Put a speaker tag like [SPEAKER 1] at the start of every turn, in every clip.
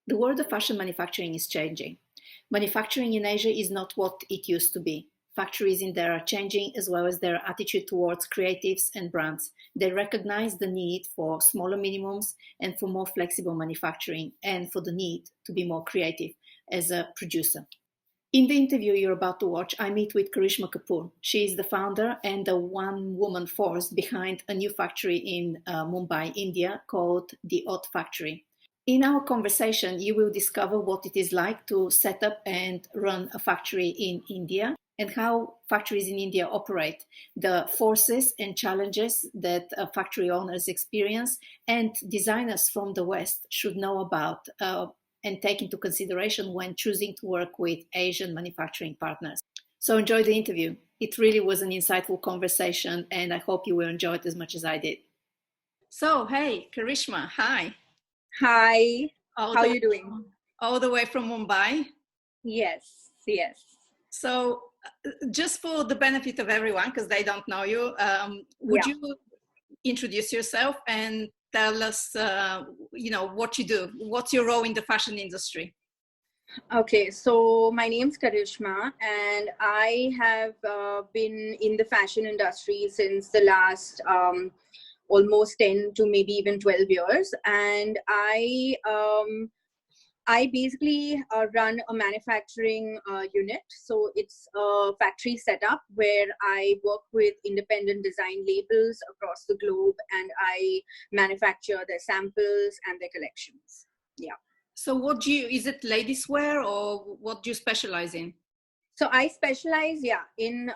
[SPEAKER 1] The world of fashion manufacturing is changing. Manufacturing in Asia is not what it used to be. Factories in there are changing as well as their attitude towards creatives and brands. They recognize the need for smaller minimums and for more flexible manufacturing and for the need to be more creative as a producer. In the interview you're about to watch, I meet with Karishma Kapur. She is the founder and the one-woman force behind a new factory in Mumbai, India, called the Haute Factory. In our conversation, you will discover what it is like to set up and run a factory in India and how factories in India operate, the forces and challenges that factory owners experience and designers from the West should know about and take into consideration when choosing to work with Asian manufacturing partners. So enjoy the interview. It really was an insightful conversation and I hope you will enjoy it as much as I did. So, hey, Karishma, hi.
[SPEAKER 2] Hi, how are you doing?
[SPEAKER 1] All the way from Mumbai.
[SPEAKER 2] Yes.
[SPEAKER 1] So, just for the benefit of everyone, because they don't know you, would you introduce yourself and tell us, what you do? What's your role in the fashion industry?
[SPEAKER 2] Okay, so my name's Karishma, and I have been in the fashion industry since the last almost 10 to maybe even 12 years. And I basically run a manufacturing unit. So it's a factory setup where I work with independent design labels across the globe and I manufacture their samples and their collections. Yeah.
[SPEAKER 1] So is it ladies wear or what do you specialize in?
[SPEAKER 2] So I specialize, in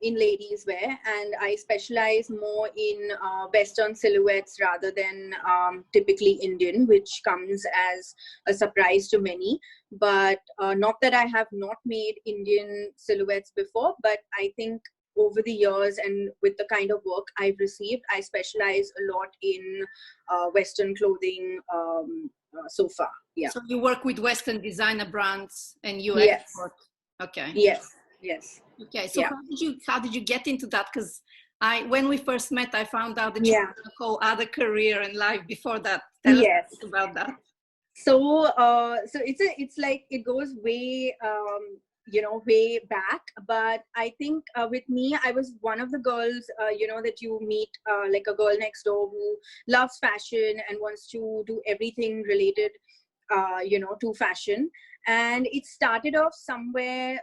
[SPEAKER 2] ladies wear, and I specialize more in Western silhouettes rather than typically Indian, which comes as a surprise to many. But not that I have not made Indian silhouettes before, but I think over the years and with the kind of work I've received, I specialize a lot in Western clothing so far. Yeah.
[SPEAKER 1] So you work with Western designer brands and you export. Okay.
[SPEAKER 2] Yes.
[SPEAKER 1] Okay. So how did you get into that? Because when we first met, I found out that you had a whole other career and life before that. Tell us about that.
[SPEAKER 2] So it's like it goes way way back. But I think with me, I was one of the girls that you meet like a girl next door who loves fashion and wants to do everything related to fashion. And it started off somewhere,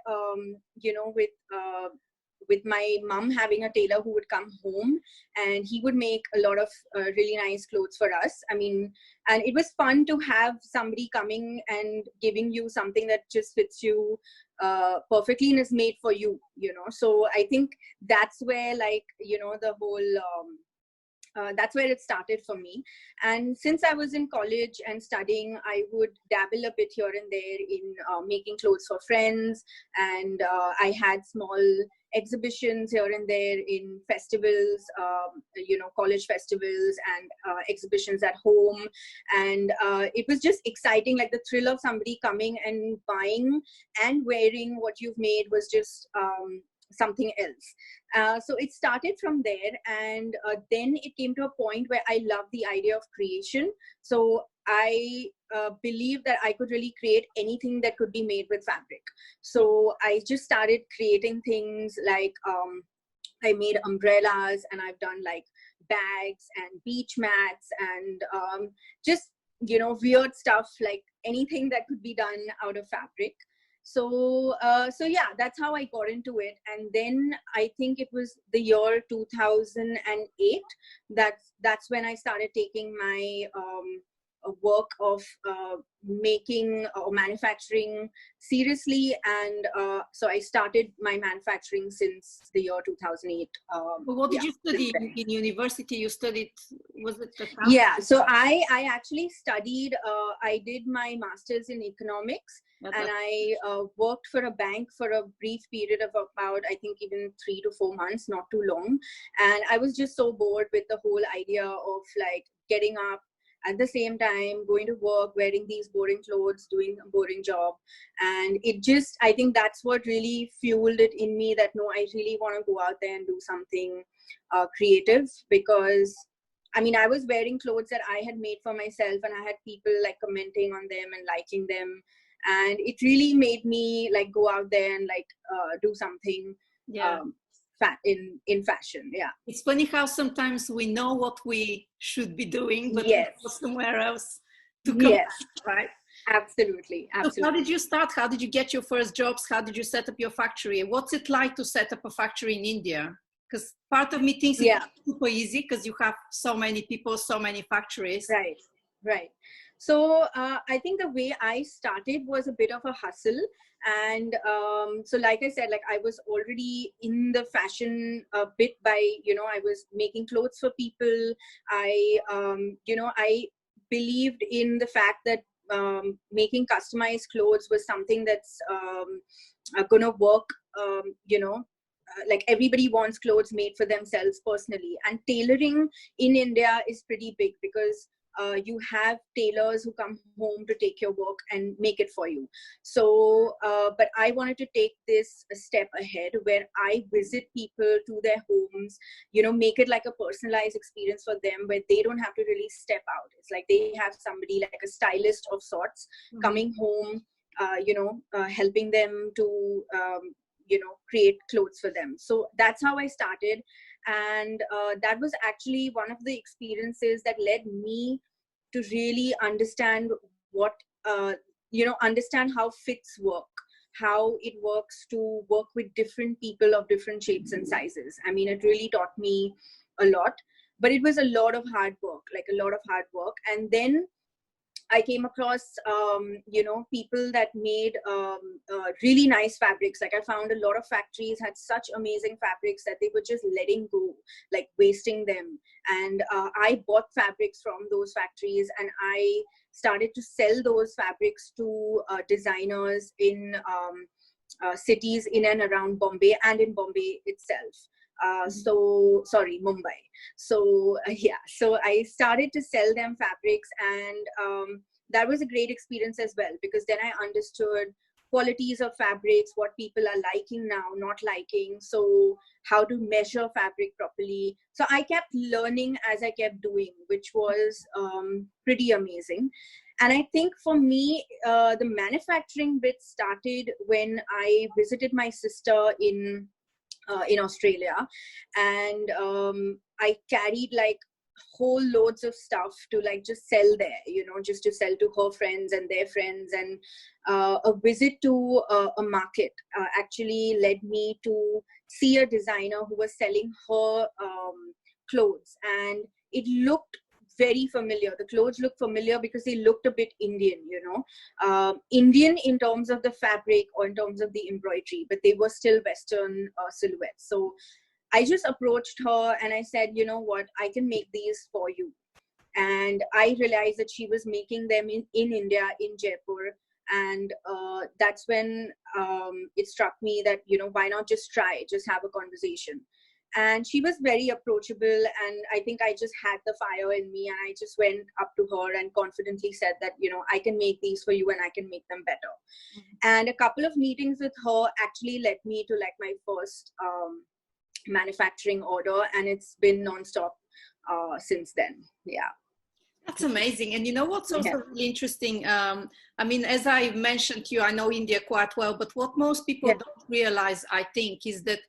[SPEAKER 2] with my mom having a tailor who would come home and he would make a lot of really nice clothes for us. I mean, and it was fun to have somebody coming and giving you something that just fits you perfectly and is made for you, So I think that's where the whole that's where it started for me. And since I was in college and studying, I would dabble a bit here and there in making clothes for friends. And I had small exhibitions here and there in festivals, college festivals and exhibitions at home. And it was just exciting. Like the thrill of somebody coming and buying and wearing what you've made was just something else. So it started from there, and then it came to a point where I love the idea of creation. So I believe that I could really create anything that could be made with fabric. So I just started creating things like I made umbrellas, and I've done like bags and beach mats and just weird stuff, like anything that could be done out of fabric. So that's how I got into it. And then I think it was the year 2008. That's when I started taking my work of making or manufacturing seriously. And so I started my manufacturing since the year 2008.
[SPEAKER 1] But what did you study in university? You studied, was it?
[SPEAKER 2] So I actually studied, I did my master's in economics. And I worked for a bank for a brief period of about, I think, even 3 to 4 months, not too long. And I was just so bored with the whole idea of like getting up at the same time, going to work, wearing these boring clothes, doing a boring job. And it just, I think that's what really fueled it in me, that no, I really want to go out there and do something creative, because I mean, I was wearing clothes that I had made for myself, and I had people like commenting on them and liking them. And it really made me like go out there and like do something
[SPEAKER 1] Yeah.
[SPEAKER 2] in fashion. Yeah.
[SPEAKER 1] It's funny how sometimes we know what we should be doing, but we
[SPEAKER 2] Yes.
[SPEAKER 1] go somewhere else to come
[SPEAKER 2] Yes.
[SPEAKER 1] back, right?
[SPEAKER 2] Absolutely.
[SPEAKER 1] So how did
[SPEAKER 2] Absolutely.
[SPEAKER 1] you start? How did you get your first jobs? How did you set up your factory? What's it like to set up a factory in India? Because part of me thinks it's
[SPEAKER 2] Yeah.
[SPEAKER 1] super easy because you have so many people, so many factories.
[SPEAKER 2] Right. Right. So I think the way I started was a bit of a hustle. And so, like I said, like I was already in the fashion bit by, I was making clothes for people. I believed in the fact that making customized clothes was something that's going to work, like everybody wants clothes made for themselves personally. And tailoring in India is pretty big because you have tailors who come home to take your work and make it for you. So, but I wanted to take this a step ahead where I visit people to their homes, make it like a personalized experience for them where they don't have to really step out. It's like they have somebody like a stylist of sorts coming home, helping them to, create clothes for them. So that's how I started. And that was actually one of the experiences that led me to really understand what, understand how fits work, how it works to work with different people of different shapes and sizes. I mean, it really taught me a lot, but it was a lot of hard work, like a lot of hard work. And then I came across, people that made really nice fabrics. Like I found a lot of factories had such amazing fabrics that they were just letting go, like wasting them. And I bought fabrics from those factories, and I started to sell those fabrics to designers in cities in and around Bombay and in Bombay itself. Mumbai. So I started to sell them fabrics, and that was a great experience as well, because then I understood qualities of fabrics, what people are liking now, not liking, so how to measure fabric properly. So I kept learning as I kept doing, which was pretty amazing. And I think for me, the manufacturing bit started when I visited my sister in Australia, and I carried like whole loads of stuff to like just sell there, just to sell to her friends and their friends. And a visit to a market actually led me to see a designer who was selling her clothes, and it looked very familiar. The clothes looked familiar because they looked a bit Indian, Indian in terms of the fabric or in terms of the embroidery, but they were still Western silhouettes. So I just approached her and I said, you know what, I can make these for you. And I realized that she was making them in India, in Jaipur. And that's when it struck me that, why not just try, just have a conversation. And she was very approachable, and I think I just had the fire in me, and I just went up to her and confidently said that, I can make these for you and I can make them better. And a couple of meetings with her actually led me to like my first manufacturing order, and it's been nonstop since then. Yeah.
[SPEAKER 1] That's amazing. And you know what's also really interesting? I mean, as I mentioned to you, I know India quite well, but what most people don't realize, I think, is that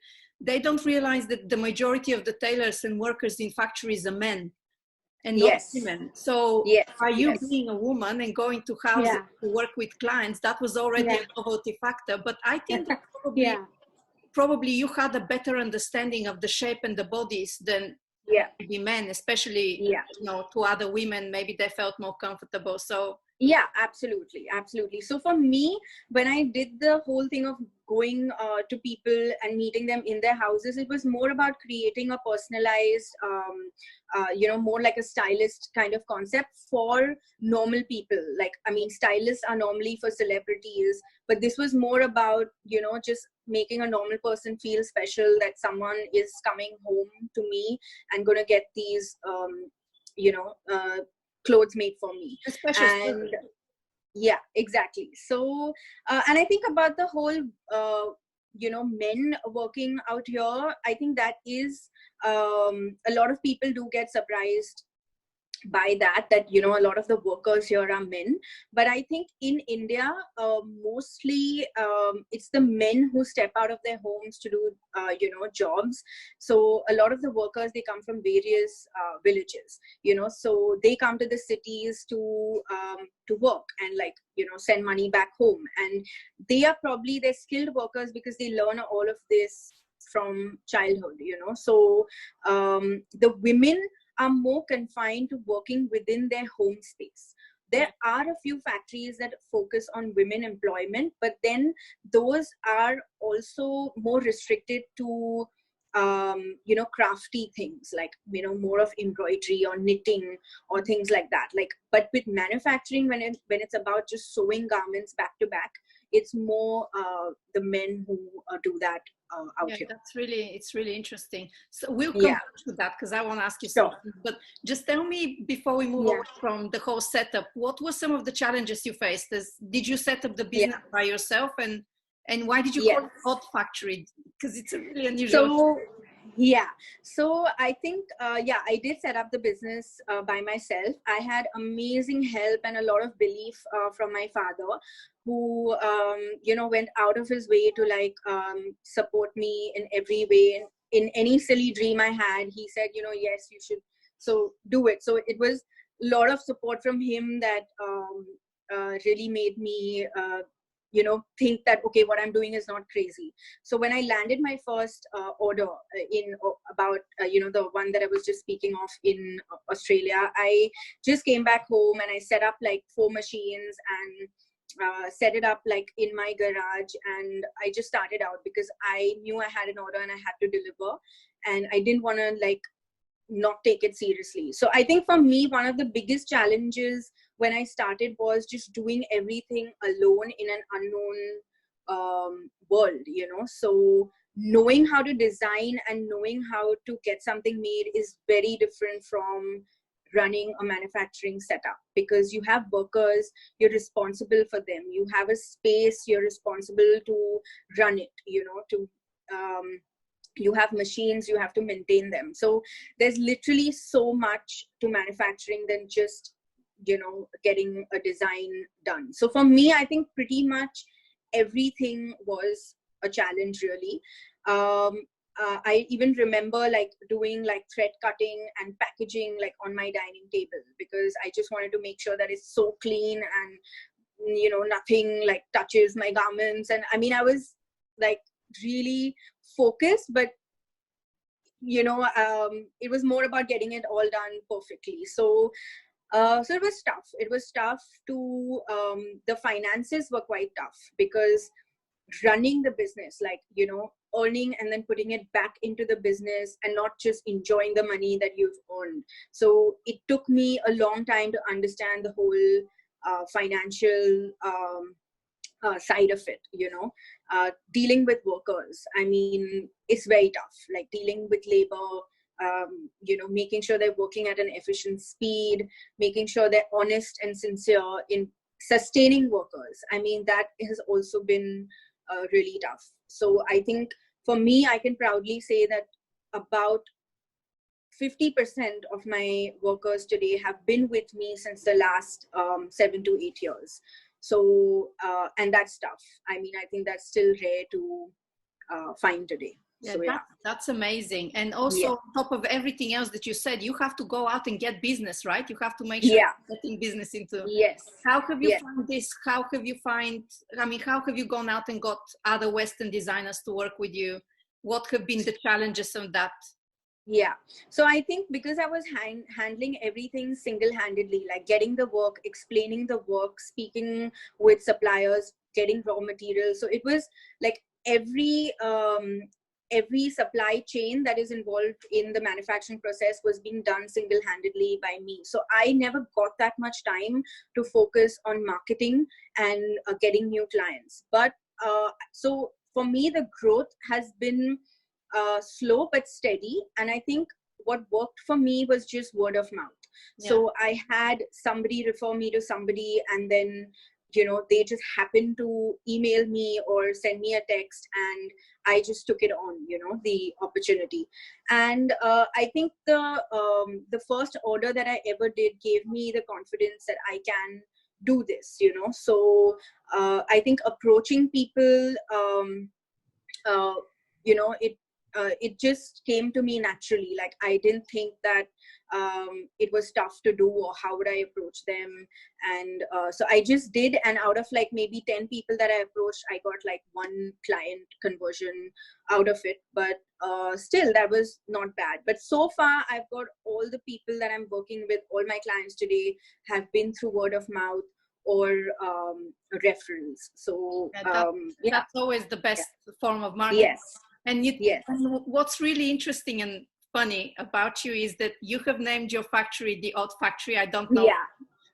[SPEAKER 1] they don't realize that the majority of the tailors and workers in factories are men and not women. So by you being a woman and going to houses to work with clients, that was already a novelty factor. But I think that probably you had a better understanding of the shape and the bodies than maybe men, especially to other women. Maybe they felt more comfortable. So
[SPEAKER 2] yeah, absolutely. So for me, when I did the whole thing of going to people and meeting them in their houses, it was more about creating a personalized, more like a stylist kind of concept for normal people. Like, I mean, stylists are normally for celebrities, but this was more about, just making a normal person feel special, that someone is coming home to me and going to get these, clothes made for me. And yeah, exactly. So and I think about the whole men working out here, I think that is a lot of people do get surprised by that, you know, a lot of the workers here are men. But I think in India, mostly it's the men who step out of their homes to do you know, jobs. So a lot of the workers, they come from various villages, you know, so they come to the cities to work and, like, you know, send money back home. And they are probably, they're skilled workers because they learn all of this from childhood, you know. So the women are more confined to working within their home space. There are a few factories that focus on women employment, but then those are also more restricted to you know, crafty things, like, you know, more of embroidery or knitting or things like that. Like, but with manufacturing, when it's about just sewing garments back to back, it's more the men who do that out
[SPEAKER 1] Yeah,
[SPEAKER 2] here.
[SPEAKER 1] it's really interesting. So we'll come
[SPEAKER 2] Yeah,
[SPEAKER 1] back to that because I want to ask you
[SPEAKER 2] sure.
[SPEAKER 1] something. But just tell me before we move
[SPEAKER 2] Yeah,
[SPEAKER 1] away from the whole setup, what were some of the challenges you faced? Did you set up the business
[SPEAKER 2] yeah,
[SPEAKER 1] by yourself, and why did you call
[SPEAKER 2] yes.
[SPEAKER 1] it Odd Factory? Because it's a really unusual.
[SPEAKER 2] So, yeah. So I think, yeah, I did set up the business by myself. I had amazing help and a lot of belief from my father, who, you know, went out of his way to, like, support me in every way. In any silly dream I had, he said, you know, yes, you should. So do it. So it was a lot of support from him that really made me, you know, think that, okay, what I'm doing is not crazy. So when I landed my first order in about, you know, the one that I was just speaking of in Australia, I just came back home and I set up like 4 machines and set it up like in my garage. And I just started out because I knew I had an order and I had to deliver. And I didn't want to, like, not take it seriously. So I think for me, one of the biggest challenges when I started was just doing everything alone in an unknown world, you know. So knowing how to design and knowing how to get something made is very different from running a manufacturing setup, because you have workers, you're responsible for them, you have a space, you're responsible to run it, you know, to you have machines, you have to maintain them. So there's literally so much to manufacturing than just, you know, getting a design done. So for me, I think pretty much everything was a challenge, really. I even remember like doing like thread cutting and packaging like on my dining table, because I just wanted to make sure that it's so clean and, you know, nothing like touches my garments. And I mean, I was like really focused, but, you know, it was more about getting it all done perfectly. So so it was tough. It was tough to the finances were quite tough, because running the business, like, you know, earning and then putting it back into the business and not just enjoying the money that you've earned. So it took me a long time to understand the whole financial side of it, you know. Dealing with workers, I mean, it's very tough, like dealing with labor, you know, making sure they're working at an efficient speed, making sure they're honest and sincere in sustaining workers. I mean, that has also been really tough. So I think for me, I can proudly say that about 50% of my workers today have been with me since the last 7 to 8 years. So, and that's tough. I mean, I think that's still rare to find today.
[SPEAKER 1] Yeah,
[SPEAKER 2] So, yeah.
[SPEAKER 1] that's amazing. And also,
[SPEAKER 2] Yeah.
[SPEAKER 1] on top of everything else that you said, you have to go out and get business, right? You have to make sure
[SPEAKER 2] Yeah.
[SPEAKER 1] you're getting business into.
[SPEAKER 2] Yes.
[SPEAKER 1] How have you
[SPEAKER 2] Yes.
[SPEAKER 1] found this? How have you I mean, how have you gone out and got other Western designers to work with you? What have been the challenges of that?
[SPEAKER 2] Yeah. So I think because I was handling everything single-handedly, like getting the work, explaining the work, speaking with suppliers, getting raw materials. So it was like every supply chain that is involved in the manufacturing process was being done single-handedly by me. So I never got that much time to focus on marketing and getting new clients. But so for me, the growth has been slow but steady. And I think what worked for me was just word of mouth.
[SPEAKER 1] Yeah.
[SPEAKER 2] So I had somebody refer me to somebody, and then they just happened to email me or send me a text, and I just took it on, the opportunity. And I think the first order that I ever did gave me the confidence that I can do this, So I think approaching people, uh, it just came to me naturally. Like, I didn't think that it was tough to do, or how would I approach them. And so I just did, and out of like maybe 10 people that I approached, I got like one client conversion out of it. But still, that was not bad. But so far, I've got all the people that I'm working with, all my clients today have been through word of mouth or referrals. So
[SPEAKER 1] that's always the best form of marketing.
[SPEAKER 2] Yes.
[SPEAKER 1] And
[SPEAKER 2] yes.
[SPEAKER 1] And what's really interesting and funny about you is that you have named your factory the Odd Factory. I don't know,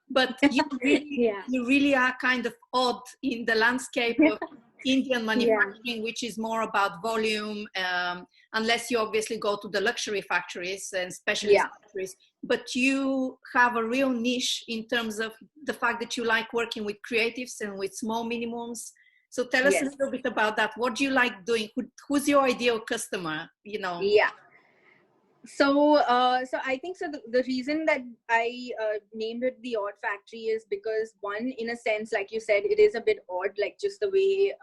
[SPEAKER 1] but you really, you really are kind of odd in the landscape of Indian manufacturing, which is more about volume, unless you obviously go to the luxury factories and specialist factories. But you have a real niche in terms of the fact that you like working with creatives and with small minimums. So tell us a little bit about that. What do you like doing? Who's your ideal customer?
[SPEAKER 2] So I think the reason that I named it the Odd Factory is because, one, in a sense, like you said, it is a bit odd, like just the way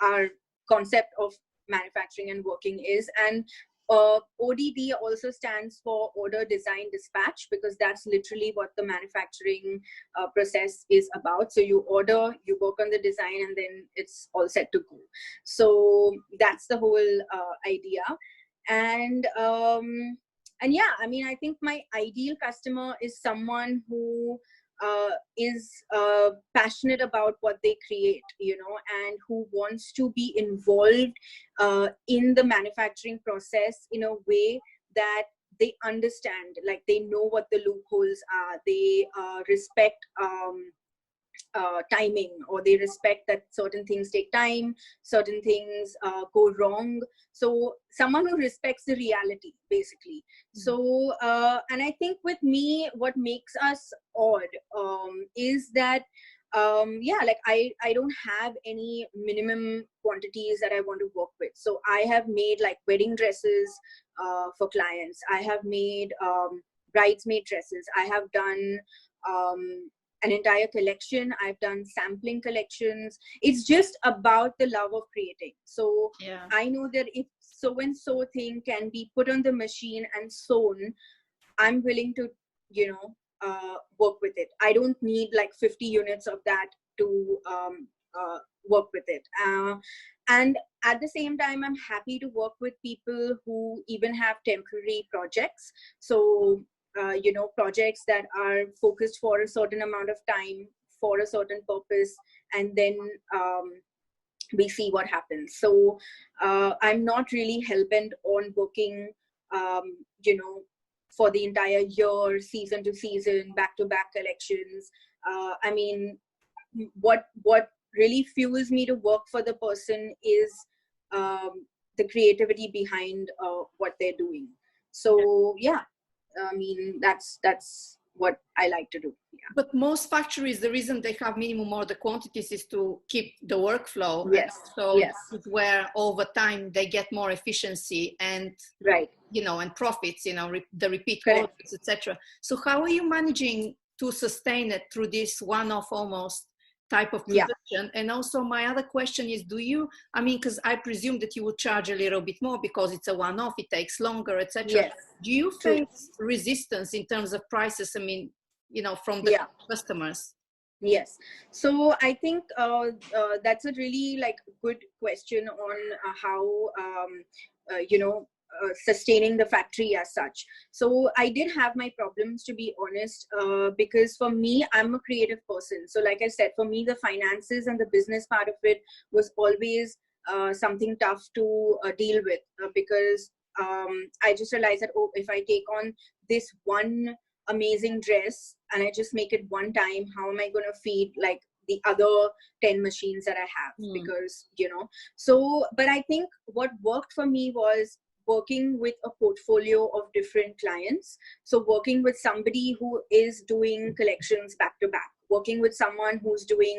[SPEAKER 2] our concept of manufacturing and working is. And ODD also stands for Order, Design, Dispatch, because that's literally what the manufacturing process is about. So you order, you work on the design, and then it's all set to go. So that's the whole idea. And yeah, I mean, I think my ideal customer is someone who is passionate about what they create, and who wants to be involved in the manufacturing process in a way that they understand, like they know what the loopholes are, they respect timing, or they respect that certain things take time, certain things go wrong. So someone who respects the reality, basically. So and I think with me, what makes us odd is that like I don't have any minimum quantities that I want to work with. So I have made like wedding dresses for clients. I have made bridesmaid dresses. I have done an entire collection. I've done sampling collections. It's just about the love of creating. So I know that if so and so thing can be put on the machine and sewn, I'm willing to, work with it. I don't need like 50 units of that to work with it. And at the same time, I'm happy to work with people who even have temporary projects. So projects that are focused for a certain amount of time, for a certain purpose, and then we see what happens. So I'm not really hell-bent on working, for the entire year, season to season, back-to-back collections. I mean, what really fuels me to work for the person is the creativity behind what they're doing. So I mean, that's what I like to do.
[SPEAKER 1] But most factories, the reason they have minimum order quantities is to keep the workflow. So it's where over time they get more efficiency and and profits, the repeat orders, etc. So how are you managing to sustain it through this one-off almost type of production? And also my other question is, because I presume that you would charge a little bit more because it's a one-off, it takes longer, etc. Do you face resistance in terms of prices? I mean, from the customers?
[SPEAKER 2] Yes. So I think that's a really good question on how sustaining the factory as such. So I did have my problems, to be honest, because for me, I'm a creative person. So like I said, for me, the finances and the business part of it was always something tough to deal with, because I just realized that, if I take on this one amazing dress and I just make it one time, how am I going to feed like the other 10 machines that I have? Because, so, but I think what worked for me was working with a portfolio of different clients. So working with somebody who is doing collections back to back, working with someone who's doing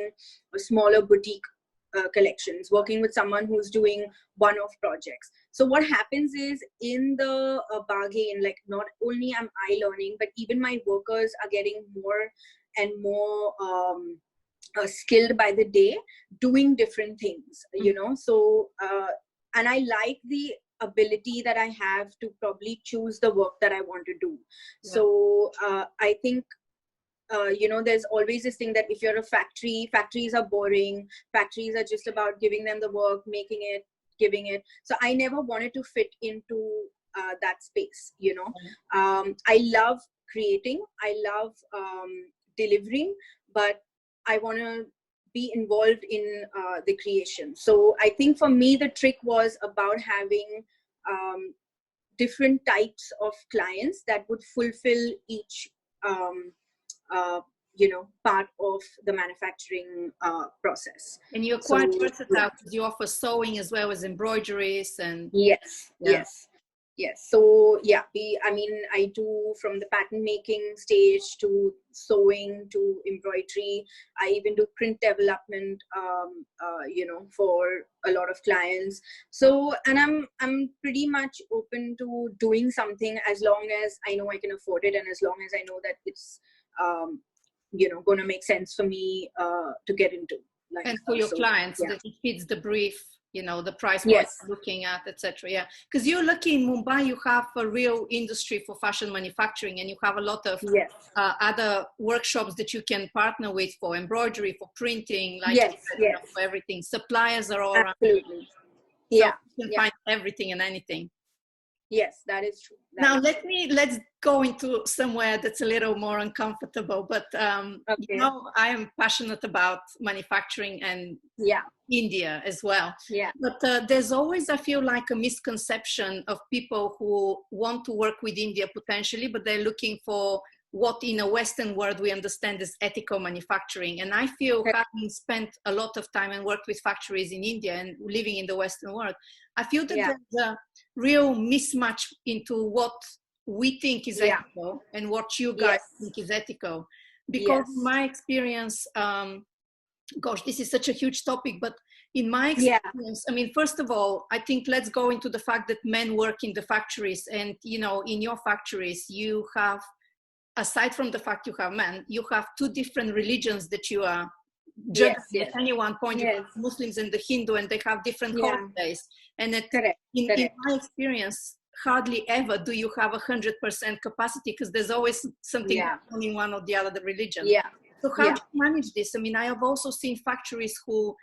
[SPEAKER 2] a smaller boutique collections, working with someone who's doing one-off projects. So what happens is, in the bargain, like, not only am I learning, but even my workers are getting more and more skilled by the day, doing different things, you know. So and I like the ability that I have to probably choose the work that I want to do.
[SPEAKER 1] Yeah.
[SPEAKER 2] So I think you know, there's always this thing that if you're a factory, factories are boring, factories are just about giving them the work, making it, giving it. So I never wanted to fit into that space, you know. I love creating, I love delivering, but I want to be involved in the creation. So I think for me, the trick was about having different types of clients that would fulfill each you know, part of the manufacturing process.
[SPEAKER 1] And you're quite versatile, because you offer sewing as well as embroideries and
[SPEAKER 2] yes. So yeah, I mean, I do from the pattern making stage to sewing to embroidery. I even do print development, you know, for a lot of clients. So, and I'm pretty much open to doing something as long as I know I can afford it, and as long as I know that it's you know, going to make sense for me to get into. Like,
[SPEAKER 1] and for your clients, that it fits the brief, you know, the price point you're looking at, etc. Yeah, because you're lucky in Mumbai, you have a real industry for fashion manufacturing, and you have a lot of other workshops that you can partner with for embroidery, for printing, like you said, you know, for everything. Suppliers are all around.
[SPEAKER 2] Absolutely.
[SPEAKER 1] So you can find everything and anything.
[SPEAKER 2] Yes, that is true.
[SPEAKER 1] Now let's go into somewhere that's a little more uncomfortable, but you know, I am passionate about manufacturing and India as well. But there's always, I feel like, a misconception of people who want to work with India potentially, but they're looking for what in a Western world we understand as ethical manufacturing. And I feel, having spent a lot of time and worked with factories in India and living in the Western world, I feel that there's a real mismatch into what we think is ethical and what you guys think is ethical. Because in my experience, gosh, this is such a huge topic, but in my experience, I mean, first of all, I think let's go into the fact that men work in the factories, and, you know, in your factories, you have, aside from the fact you have men, you have two different religions that you are judging at any one point. You have Muslims and the Hindu, and they have different holidays. And in my experience, hardly ever do you have 100% capacity, because there's always something wrong in one or the other religion. So how do you manage this? I mean, I have also seen factories who,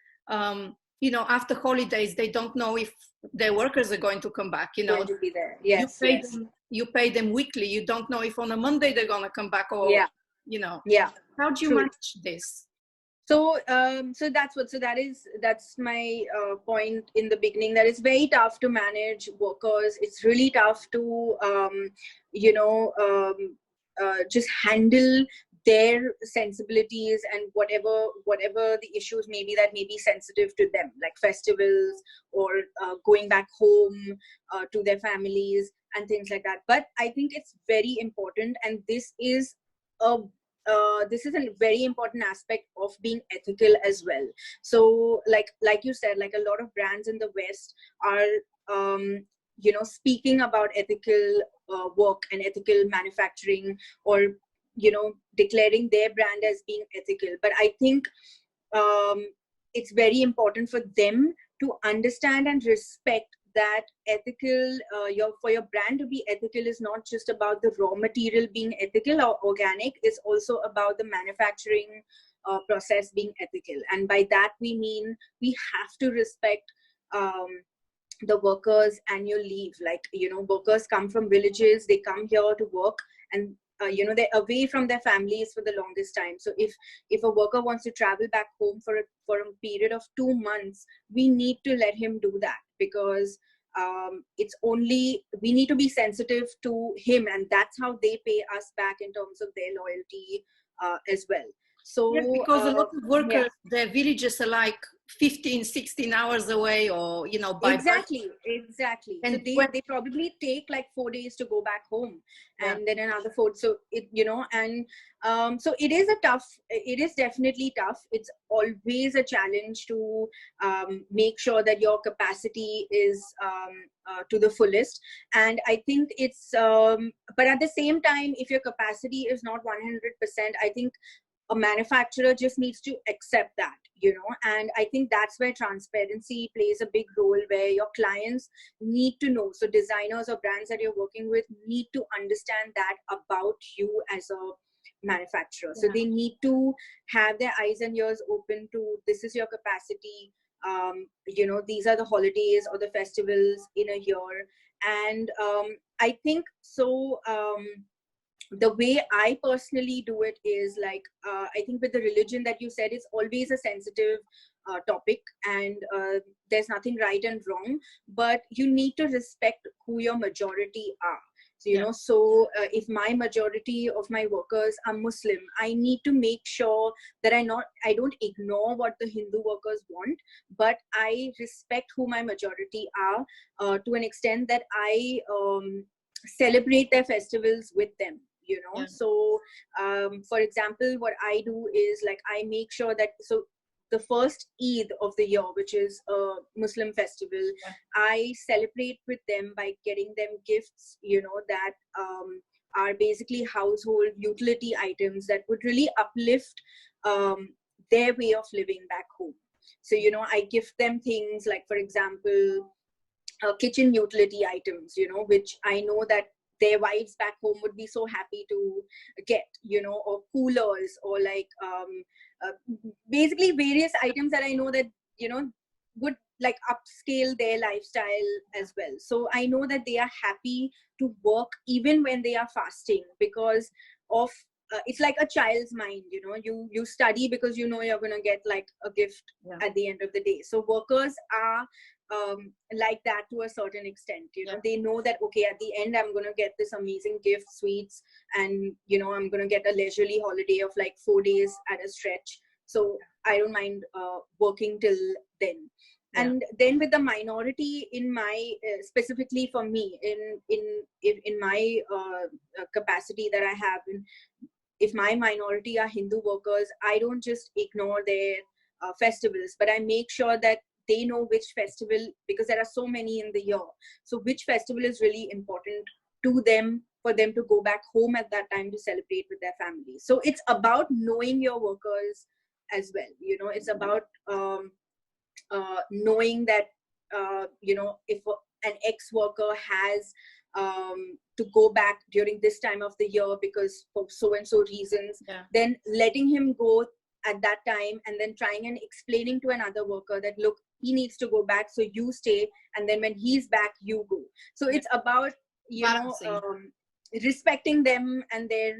[SPEAKER 1] you know, after holidays, they don't know if their workers are going to come back. You know,
[SPEAKER 2] to be there.
[SPEAKER 1] You pay them weekly. You don't know if on a Monday they're going to come back, or, you know, how do you manage this?
[SPEAKER 2] So, that's my point in the beginning, that it's very tough to manage workers. It's really tough to, you know, just handle their sensibilities and whatever the issues may be sensitive to them, like festivals or going back home to their families and things like that. But I think it's very important, and this is a very important aspect of being ethical as well. So like you said, like, a lot of brands in the West are you know, speaking about ethical work and ethical manufacturing, or, you know, declaring their brand as being ethical. But I think it's very important for them to understand and respect that ethical, for your brand to be ethical is not just about the raw material being ethical or organic. It's also about the manufacturing process being ethical. And by that we mean we have to respect the workers' annual leave. Like, you know, workers come from villages, they come here to work, and you know, they're away from their families for the longest time. So if a worker wants to travel back home for a period of 2 months, we need to let him do that, because it's only, we need to be sensitive to him, and that's how they pay us back in terms of their loyalty as well. So
[SPEAKER 1] because a lot of workers, their villages are like 15, 16 hours away, or, you know, by
[SPEAKER 2] Exactly. So
[SPEAKER 1] and
[SPEAKER 2] they probably take like 4 days to go back home,
[SPEAKER 1] yeah,
[SPEAKER 2] and then another four. So it, you know, and so it is a tough. It is definitely tough. It's always a challenge to make sure that your capacity is to the fullest. And I think it's. But at the same time, if your capacity is not 100%, I think a manufacturer just needs to accept that, you know. And I think that's where transparency plays a big role, where your clients need to know. So designers or brands that you're working with need to understand that about you as a manufacturer. So they need to have their eyes and ears open to, this is your capacity, you know, these are the holidays or the festivals in a year. And I think so the way I personally do it is like, I think with the religion that you said, it's always a sensitive topic, and there's nothing right and wrong, but you need to respect who your majority are. So, you know, so if my majority of my workers are Muslim, I need to make sure that I don't ignore what the Hindu workers want, but I respect who my majority are to an extent that I celebrate their festivals with them, you know. So for example, what I do is like, I make sure that, so the first Eid of the year, which is a Muslim festival, I celebrate with them by getting them gifts, you know, that are basically household utility items that would really uplift their way of living back home. So, you know, I gift them things like, for example, kitchen utility items, you know, which I know that their wives back home would be so happy to get, you know, or coolers, or like basically various items that I know that, you know, would like upscale their lifestyle as well. So I know that they are happy to work even when they are fasting, because of it's like a child's mind, you know, you study because you know you're going to get like a gift at the end of the day. So workers are like that to a certain extent, you know. They know that, okay, at the end I'm going to get this amazing gift, sweets, and, you know, I'm going to get a leisurely holiday of like 4 days at a stretch. So I don't mind working till then. And then with the minority in my specifically for me in my capacity that I have, if my minority are Hindu workers, I don't just ignore their festivals, but I make sure that they know which festival, because there are so many in the year. So which festival is really important to them, for them to go back home at that time to celebrate with their family. So it's about knowing your workers as well. You know, it's about knowing that, you know, if an ex-worker has to go back during this time of the year because for so and so reasons, then letting him go at that time, and then trying and explaining to another worker that, look, he needs to go back, so you stay, and then when he's back, you go. So it's about, you know, respecting them and their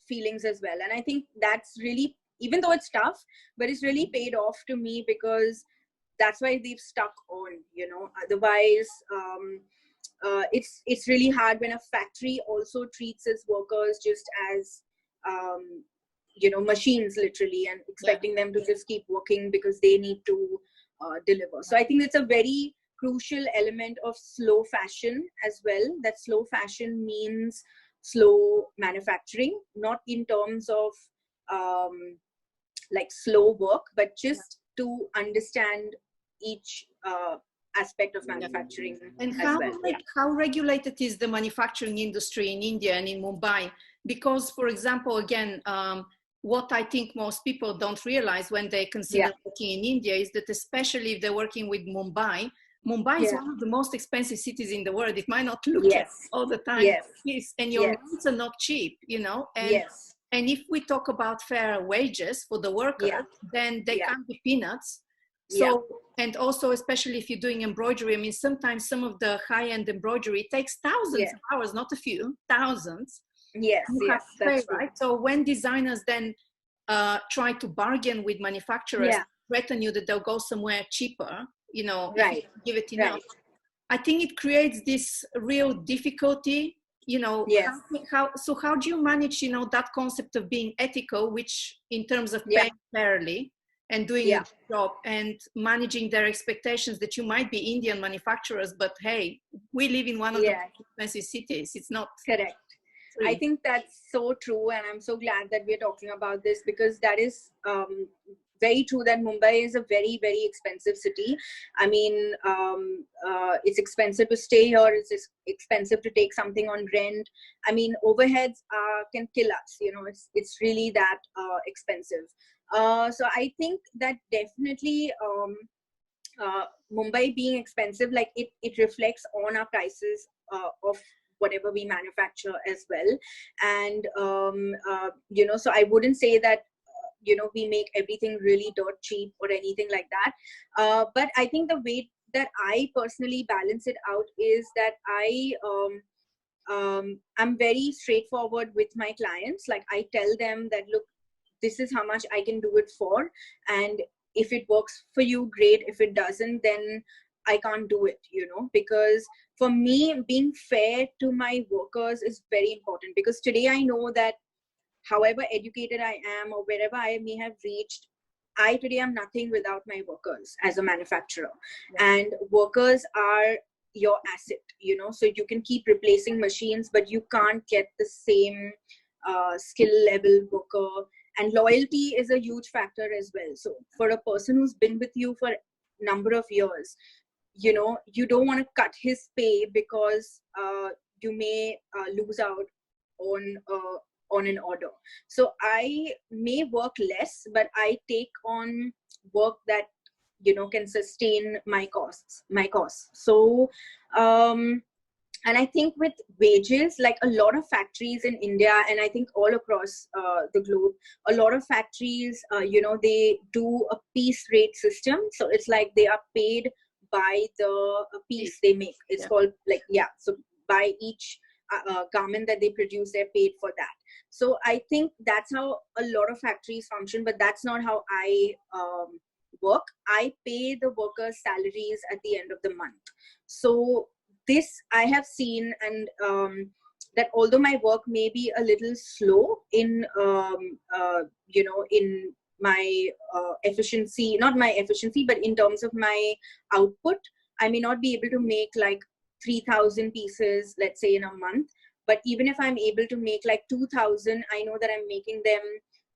[SPEAKER 2] feelings as well. And I think that's really, even though it's tough, but it's really paid off to me, because that's why they've stuck on, you know. Otherwise it's really hard when a factory also treats its workers just as you know, machines literally, and expecting them to just keep working because they need to deliver. So I think it's a very crucial element of slow fashion as well, that slow fashion means slow manufacturing, not in terms of like slow work, but just to understand each aspect of manufacturing.
[SPEAKER 1] And
[SPEAKER 2] as well.
[SPEAKER 1] How regulated is the manufacturing industry in India and in Mumbai? Because, for example, again, what I think most people don't realize when they consider working in India is that, especially if they're working with Mumbai, Mumbai is one of the most expensive cities in the world. It might not look like all the time, and your rents are not cheap, you know. And if we talk about fair wages for the workers, then they can't be peanuts. So, and also, especially if you're doing embroidery, I mean, sometimes some of the high-end embroidery takes thousands of hours, not a few, thousands. That's true. Right? So when designers then try to bargain with manufacturers, threaten you that they'll go somewhere cheaper, you know, if you give it enough, I think it creates this real difficulty, you know. How do you manage, you know, that concept of being ethical, which in terms of paying fairly, and doing a good job and managing their expectations that you might be Indian manufacturers, but hey, we live in one of the most expensive cities. It's not
[SPEAKER 2] correct.
[SPEAKER 1] free.
[SPEAKER 2] I think that's so true, and I'm so glad that we're talking about this, because that is very true, that Mumbai is a very, very expensive city. I mean, it's expensive to stay here. It's expensive to take something on rent. I mean, overheads can kill us. You know, it's really that expensive. So I think that definitely Mumbai being expensive, like it reflects on our prices of whatever we manufacture as well. And you know, so I wouldn't say that you know, we make everything really dirt cheap or anything like that. But I think the way that I personally balance it out is that I'm very straightforward with my clients. Like, I tell them that, look, this is how much I can do it for, and if it works for you, great. If it doesn't, then I can't do it, you know, because for me, being fair to my workers is very important, because today I know that however educated I am or wherever I may have reached, I today am nothing without my workers as a manufacturer. And workers are your asset, you know, so you can keep replacing machines, but you can't get the same skill level worker. And loyalty is a huge factor as well. So for a person who's been with you for a number of years, you know, you don't want to cut his pay because you may lose out on an order. So I may work less, but I take on work that, you know, can sustain my costs. So and I think with wages, like a lot of factories in India, and I think all across the globe, a lot of factories, you know, they do a piece rate system. So it's like they are paid by the piece they make. It's called like, so by each garment that they produce, they're paid for that. So I think that's how a lot of factories function, but that's not how I work. I pay the workers' salaries at the end of the month. So this I have seen, and that although my work may be a little slow in, you know, in my efficiency, not my efficiency, but in terms of my output, I may not be able to make like 3,000 pieces, let's say, in a month. But even if I'm able to make like 2,000, I know that I'm making them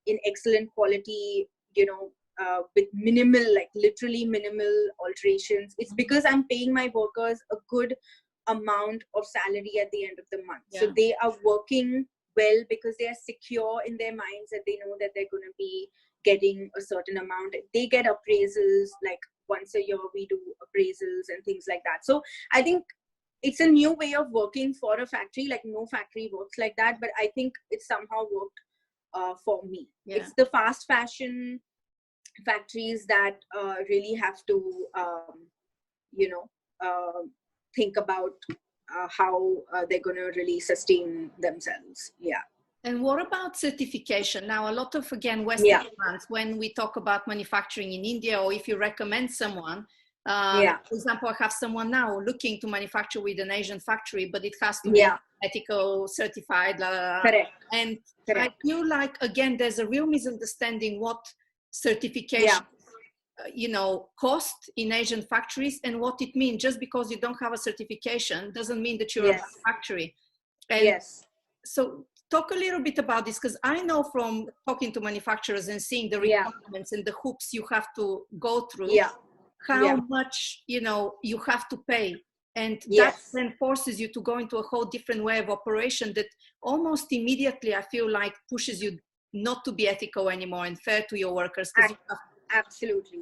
[SPEAKER 2] in excellent quality, you know, with minimal, like literally minimal alterations. It's because I'm paying my workers a good amount of salary at the end of the month. So they are working well because they are secure in their minds that they know that they're going to be getting a certain amount. They get appraisals, like once a year we do appraisals and things like that. So I think it's a new way of working for a factory. Like, no factory works like that, but I think it somehow worked for me. It's the fast fashion factories that really have to, you know, think about how they're going to really sustain themselves.
[SPEAKER 1] And what about certification? Now, a lot of, again, Western brands, when we talk about manufacturing in India, or if you recommend someone, for example, I have someone now looking to manufacture with an Asian factory, but it has to be ethical, certified.
[SPEAKER 2] Correct.
[SPEAKER 1] And I feel like, again, there's a real misunderstanding what certification, you know, cost in Asian factories and what it means. Just because you don't have a certification doesn't mean that you're a factory. And so talk a little bit about this, because I know from talking to manufacturers and seeing the requirements and the hoops you have to go through, how much, you know, you have to pay. And that then forces you to go into a whole different way of operation that almost immediately, I feel like, pushes you not to be ethical anymore and fair to your workers.
[SPEAKER 2] Absolutely.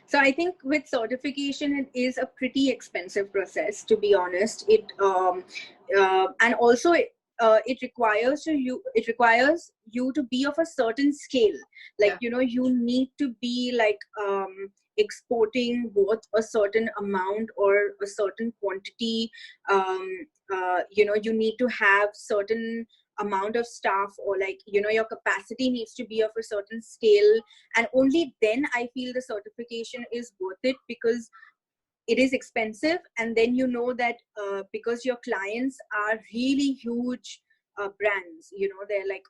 [SPEAKER 2] So I think with certification, it is a pretty expensive process, to be honest. It and also it requires you to be of a certain scale. Like, you know, you need to be like exporting both a certain amount or a certain quantity. You know, you need to have certain amount of staff, or like, you know, your capacity needs to be of a certain scale, and only then I feel the certification is worth it, because it is expensive. And then you know that because your clients are really huge brands, you know, they're like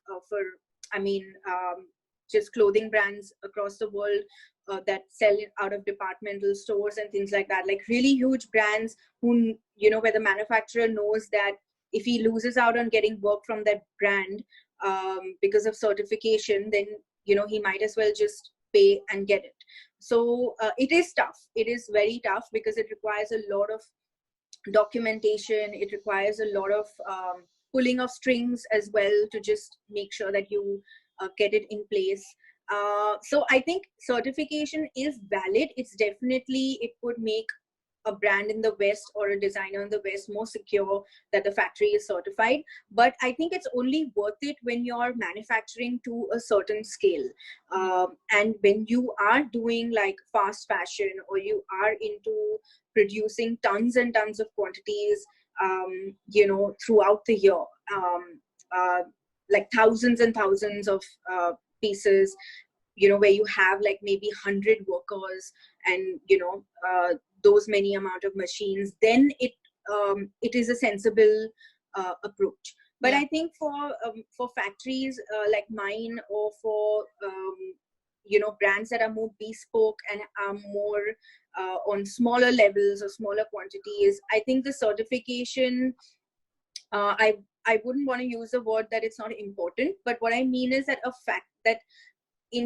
[SPEAKER 2] just clothing brands across the world that sell it out of departmental stores and things like that, like really huge brands who, where the manufacturer knows that if he loses out on getting work from that brand because of certification, then he might as well just pay and get it. So it is tough. It is very tough because it requires a lot of documentation. It requires a lot of pulling of strings as well to just make sure that you get it in place. So I think certification is valid. It's definitely, it would make a brand in the West or a designer in the West more secure that the factory is certified. But I think it's only worth it when you're manufacturing to a certain scale. And when you are doing like fast fashion, or you are into producing tons and tons of quantities, throughout the year, like thousands and thousands of pieces, where you have like maybe 100 workers and, those many amount of machines, then it is a sensible approach. But I think for factories like mine, or for brands that are more bespoke and are more on smaller levels or smaller quantities, I think the certification, I wouldn't want to use the word that it's not important, but what I mean is that a fact that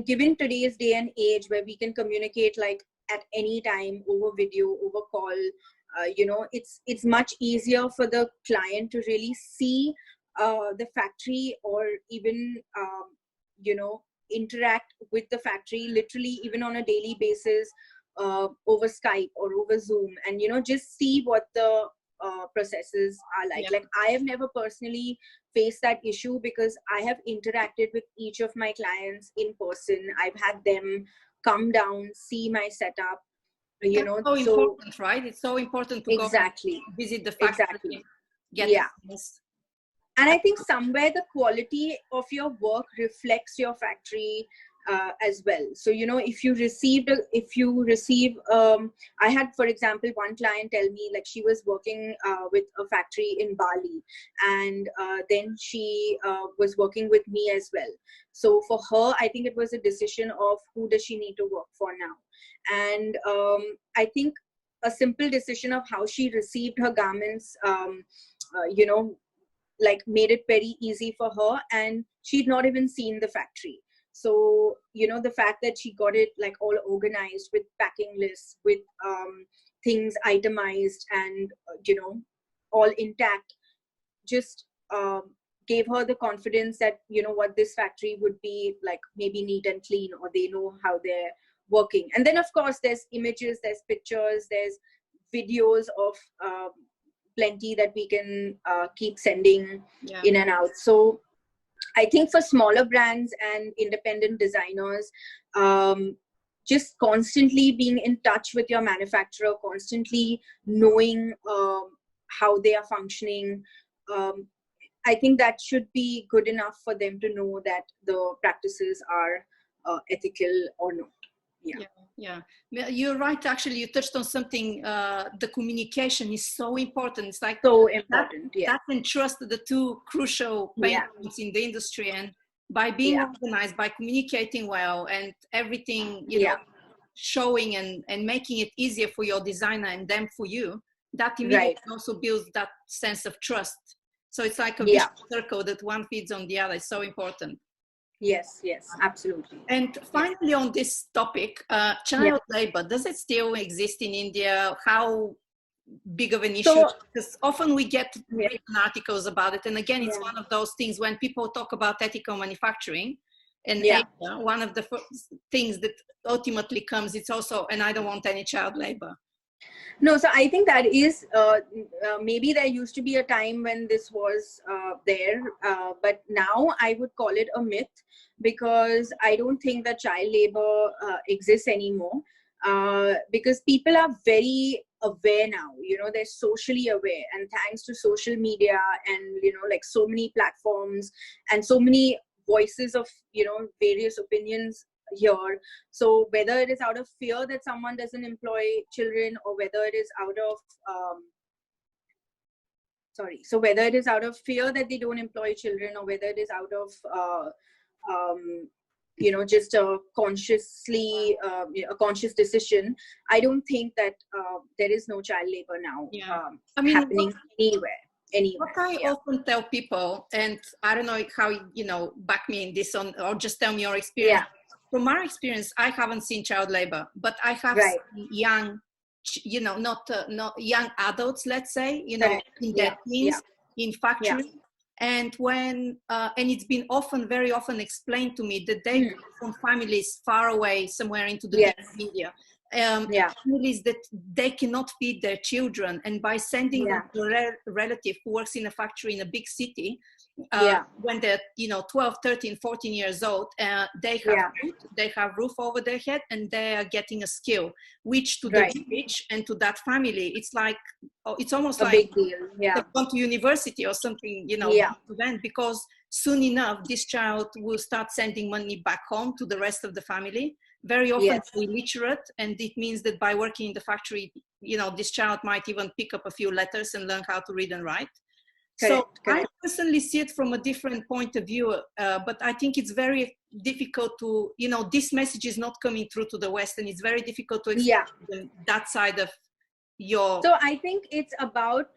[SPEAKER 2] given today's day and age, where we can communicate like at any time over video, over call, it's much easier for the client to really see the factory, or even interact with the factory literally even on a daily basis, over Skype or over Zoom, and just see what the processes are like. Like, I have never personally faced that issue because I have interacted with each of my clients in person. I've had them come down, see my setup,
[SPEAKER 1] That's so important, right? It's so important to
[SPEAKER 2] exactly
[SPEAKER 1] go visit the factory.
[SPEAKER 2] Exactly.
[SPEAKER 1] Get this.
[SPEAKER 2] And I think somewhere the quality of your work reflects your factory as well. So, if you receive, I had, for example, one client tell me like she was working with a factory in Bali, and then she was working with me as well. So for her, I think it was a decision of who does she need to work for now. And I think a simple decision of how she received her garments, like made it very easy for her, and she'd not even seen the factory. So the fact that she got it like all organized with packing lists, with things itemized, and all intact, just gave her the confidence that what, this factory would be like maybe neat and clean, or they know how they're working. And then of course there's images, there's pictures, there's videos of plenty that we can keep sending in and out. So I think for smaller brands and independent designers, just constantly being in touch with your manufacturer, constantly knowing how they are functioning, I think that should be good enough for them to know that the practices are ethical or not.
[SPEAKER 1] Yeah, you're right. Actually, you touched on something. The communication is so important. It's like
[SPEAKER 2] so important.
[SPEAKER 1] That and trust, the two crucial pain points in the industry. And by being organized, by communicating well, and everything, showing and making it easier for your designer and them for you, that immediately also builds that sense of trust. So it's like a vicious circle that one feeds on the other. It's so important.
[SPEAKER 2] Yes, absolutely.
[SPEAKER 1] And finally, on this topic, child labor, does it still exist in India? How big of an issue? Because often we get written articles about it. And again, it's one of those things when people talk about ethical manufacturing in Asia, one of the things that ultimately comes, it's also, and I don't want any child labor.
[SPEAKER 2] No, so I think that is, maybe there used to be a time when this was there, but now I would call it a myth, because I don't think that child labor exists anymore, because people are very aware now, they're socially aware, and thanks to social media and, like so many platforms and so many voices of, various opinions here. So whether it is out of fear that someone doesn't employ children, or whether it is out of whether it is out of fear that they don't employ children, or whether it is out of just a conscious decision, I don't think that there is no child labor now happening anywhere.
[SPEAKER 1] What I often tell people, and I don't know how, back me in this on, or just tell me your experience. From our experience, I haven't seen child labor, but I have seen young, not young adults, let's say, in their teens, in factories. And when, and it's been very often explained to me that they come from families far away, somewhere into the India. Families that they cannot feed their children, and by sending them to a relative who works in a factory in a big city, when they're 12, 13, 14 years old, they have food, they have roof over their head, and they are getting a skill, which to the rich and to that family, it's like, it's almost
[SPEAKER 2] a
[SPEAKER 1] like
[SPEAKER 2] big deal.
[SPEAKER 1] They've gone to university or something, to them, because soon enough this child will start sending money back home to the rest of the family. Very often illiterate, and it means that by working in the factory, this child might even pick up a few letters and learn how to read and write. Correct. I personally see it from a different point of view, but I think it's very difficult to, this message is not coming through to the West, and it's very difficult to explain that side of your...
[SPEAKER 2] So I think it's about,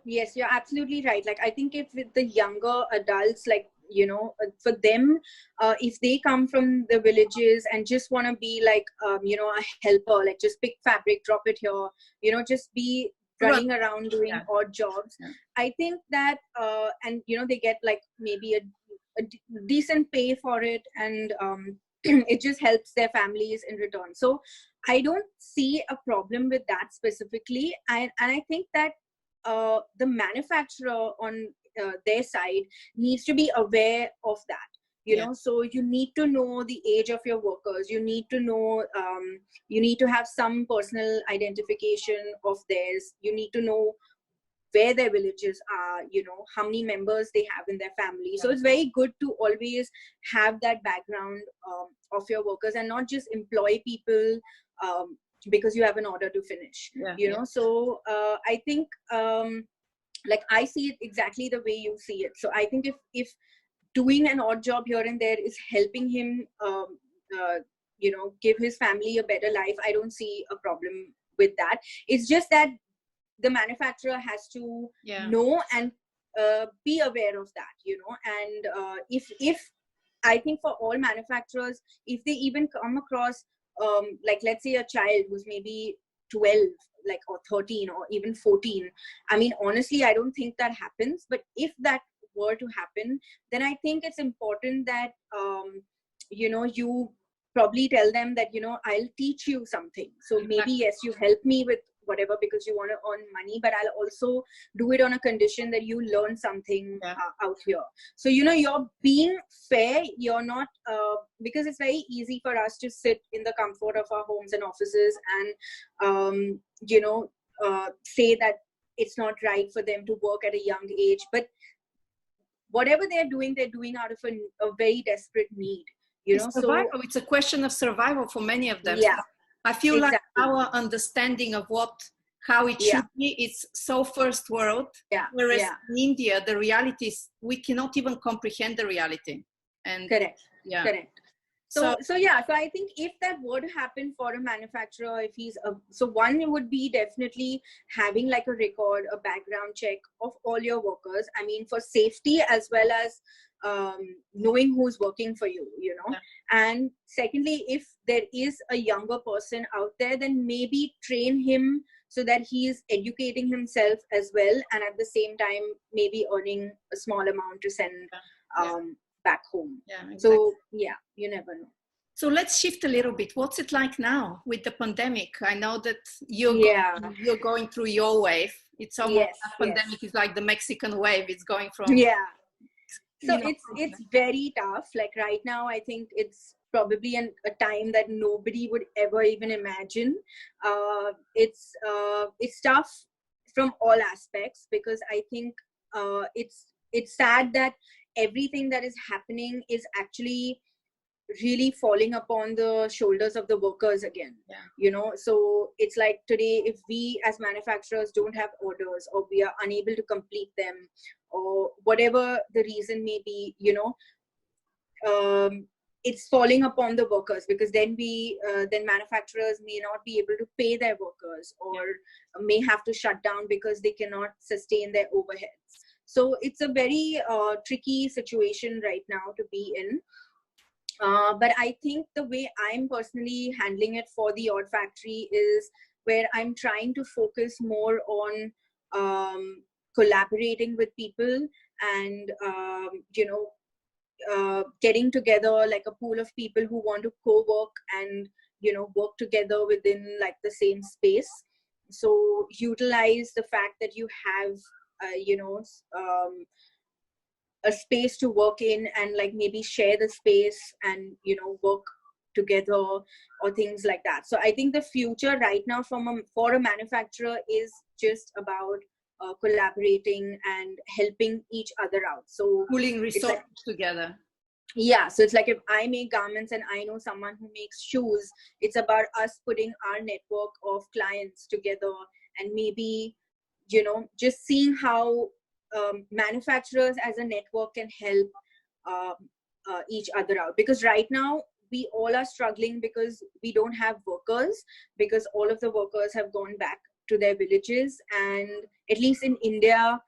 [SPEAKER 2] yes, you're absolutely right. Like, I think if with the younger adults, like, for them, if they come from the villages and just want to be like, a helper, like just pick fabric, drop it here, just be running around doing odd jobs. I think that, and, they get like maybe a decent pay for it, and it just helps their families in return. So I don't see a problem with that specifically. And I think that the manufacturer on their side needs to be aware of that. So you need to know the age of your workers. You need to know, you need to have some personal identification of theirs. You need to know where their villages are, how many members they have in their family. So it's very good to always have that background of your workers, and not just employ people because you have an order to finish. So I think like I see it exactly the way you see it. So I think if doing an odd job here and there is helping him give his family a better life, I don't see a problem with that. It's just that the manufacturer has to know and be aware of that, and if I think for all manufacturers, if they even come across like, let's say a child who's maybe 12, like, or 13, or even 14, I mean, honestly, I don't think that happens, but if that were to happen, then I think it's important that you probably tell them that I'll teach you something. So maybe yes, you help me with whatever because you want to earn money, but I'll also do it on a condition that you learn something out here. So you're being fair. You're not because it's very easy for us to sit in the comfort of our homes and offices and say that it's not right for them to work at a young age, but whatever they're doing out of a very desperate need.
[SPEAKER 1] Survival. So it's a question of survival for many of them. I feel like our understanding of how it should be, it's so first world. Whereas in India, the reality is we cannot even comprehend the reality. And
[SPEAKER 2] correct. So I think if that were to happen for a manufacturer, if he's so one would be definitely having like a record, a background check of all your workers. I mean, for safety as well as knowing who's working for you, And secondly, if there is a younger person out there, then maybe train him so that he is educating himself as well, and at the same time maybe earning a small amount to send back home. Exactly. So you never know.
[SPEAKER 1] So let's shift a little bit. What's it like now with the pandemic? I know that you're going through your wave. It's almost pandemic is like the Mexican wave. It's going from
[SPEAKER 2] So it's very tough. Like right now, I think it's probably a time that nobody would ever even imagine. It's tough from all aspects, because I think it's sad that everything that is happening is actually really falling upon the shoulders of the workers again. So it's like today, if we as manufacturers don't have orders, or we are unable to complete them, or whatever the reason may be, it's falling upon the workers, because then then manufacturers may not be able to pay their workers, or may have to shut down because they cannot sustain their overheads. So it's a very tricky situation right now to be in. But I think the way I'm personally handling it for the Odd Factory is where I'm trying to focus more on collaborating with people, and getting together like a pool of people who want to co-work and work together within like the same space. So utilize the fact that you have a space to work in, and like maybe share the space and work together, or things like that. So I think the future right now for a manufacturer is just about collaborating and helping each other out. So
[SPEAKER 1] pulling resources together.
[SPEAKER 2] Yeah, so it's like if I make garments and I know someone who makes shoes, it's about us putting our network of clients together, and maybe just seeing how manufacturers as a network can help each other out. Because right now we all are struggling because we don't have workers, because all of the workers have gone back to their villages, and at least in India,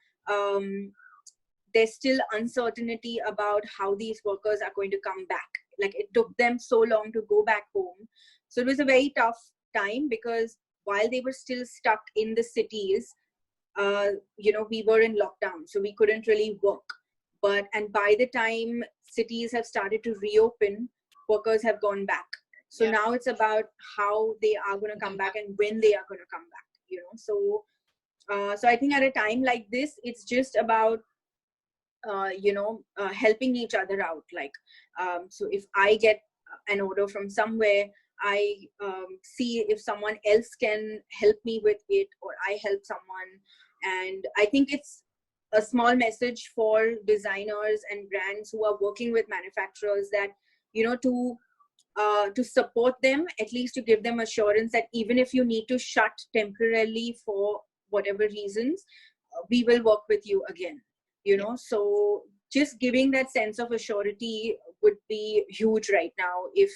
[SPEAKER 2] there's still uncertainty about how these workers are going to come back. Like, it took them so long to go back home. So it was a very tough time, because while they were still stuck in the cities, we were in lockdown, so we couldn't really work. And by the time cities have started to reopen, workers have gone back. So now it's about how they are going to come back and when they are going to come back, So I think at a time like this, it's just about helping each other out. Like, so if I get an order from somewhere, I see if someone else can help me with it, or I help someone. And I think it's a small message for designers and brands who are working with manufacturers, that to support them, at least to give them assurance that even if you need to shut temporarily for whatever reasons, we will work with you again. So just giving that sense of assurity would be huge right now, if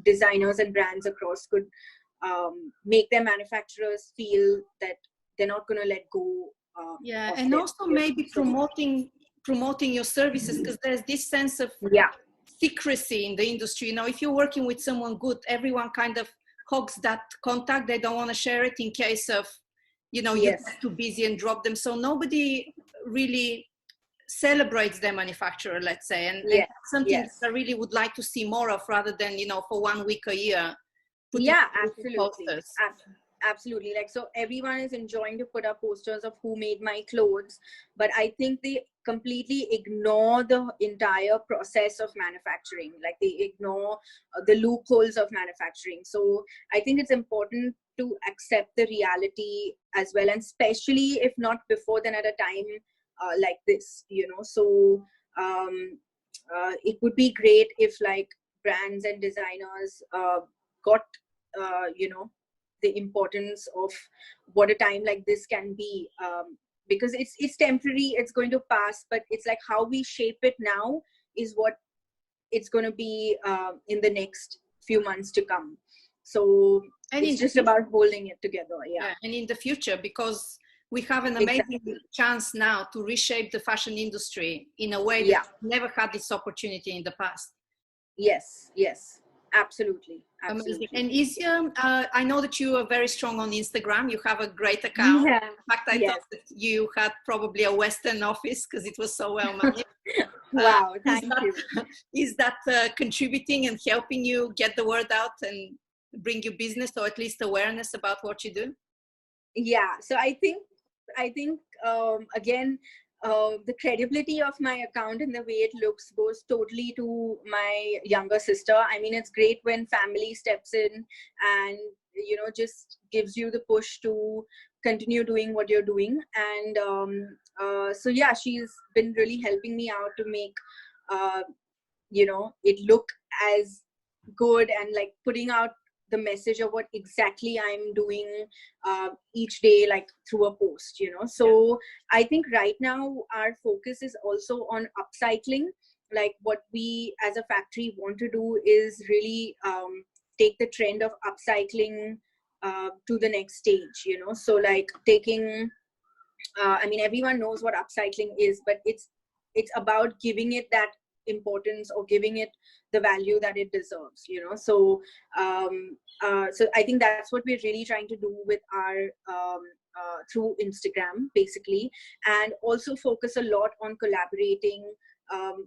[SPEAKER 2] designers and brands across could make their manufacturers feel that they're not going to let go.
[SPEAKER 1] And also maybe promoting your services, because there's this sense of secrecy in the industry. If you're working with someone good, everyone kind of hogs that contact. They don't want to share it in case of you're too busy and drop them. So nobody really celebrates their manufacturer, let's say, and something that I really would like to see more of, rather than for 1 week a year.
[SPEAKER 2] Absolutely. Like, so everyone is enjoying to put up posters of who made my clothes, but I think they completely ignore the entire process of manufacturing. Like, they ignore the loopholes of manufacturing. So I think it's important to accept the reality as well, and especially if not before, then at a time like this, So it would be great if like brands and designers got the importance of what a time like this can be, because it's temporary, it's going to pass, but it's like how we shape it now is what it's going to be in the next few months to come. So it's just about holding it together.
[SPEAKER 1] And in the future, because we have an amazing chance now to reshape the fashion industry in a way that we've never had this opportunity in the past.
[SPEAKER 2] Yes, absolutely.
[SPEAKER 1] Amazing. And Izia, I know that you are very strong on Instagram. You have a great account. In fact, I thought that you had probably a Western office because it was so well managed.
[SPEAKER 2] Wow, thank you.
[SPEAKER 1] Is that contributing and helping you get the word out and bring you business, or at least awareness about what you do?
[SPEAKER 2] Yeah, so I think again, the credibility of my account and the way it looks goes totally to my younger sister. I mean, it's great when family steps in and just gives you the push to continue doing what you're doing. And so yeah, she's been really helping me out to make it look as good, and like putting out the message of what exactly I'm doing each day, like through a post, So I think right now our focus is also on upcycling. like what we as a factory want to do is really take the trend of upcycling to the next stage, you know. So like taking I mean, everyone knows what upcycling is, but it's about giving it that importance or giving it the value that it deserves, you know. So so I think that's what we're really trying to do with our through Instagram basically, and also focus a lot on collaborating,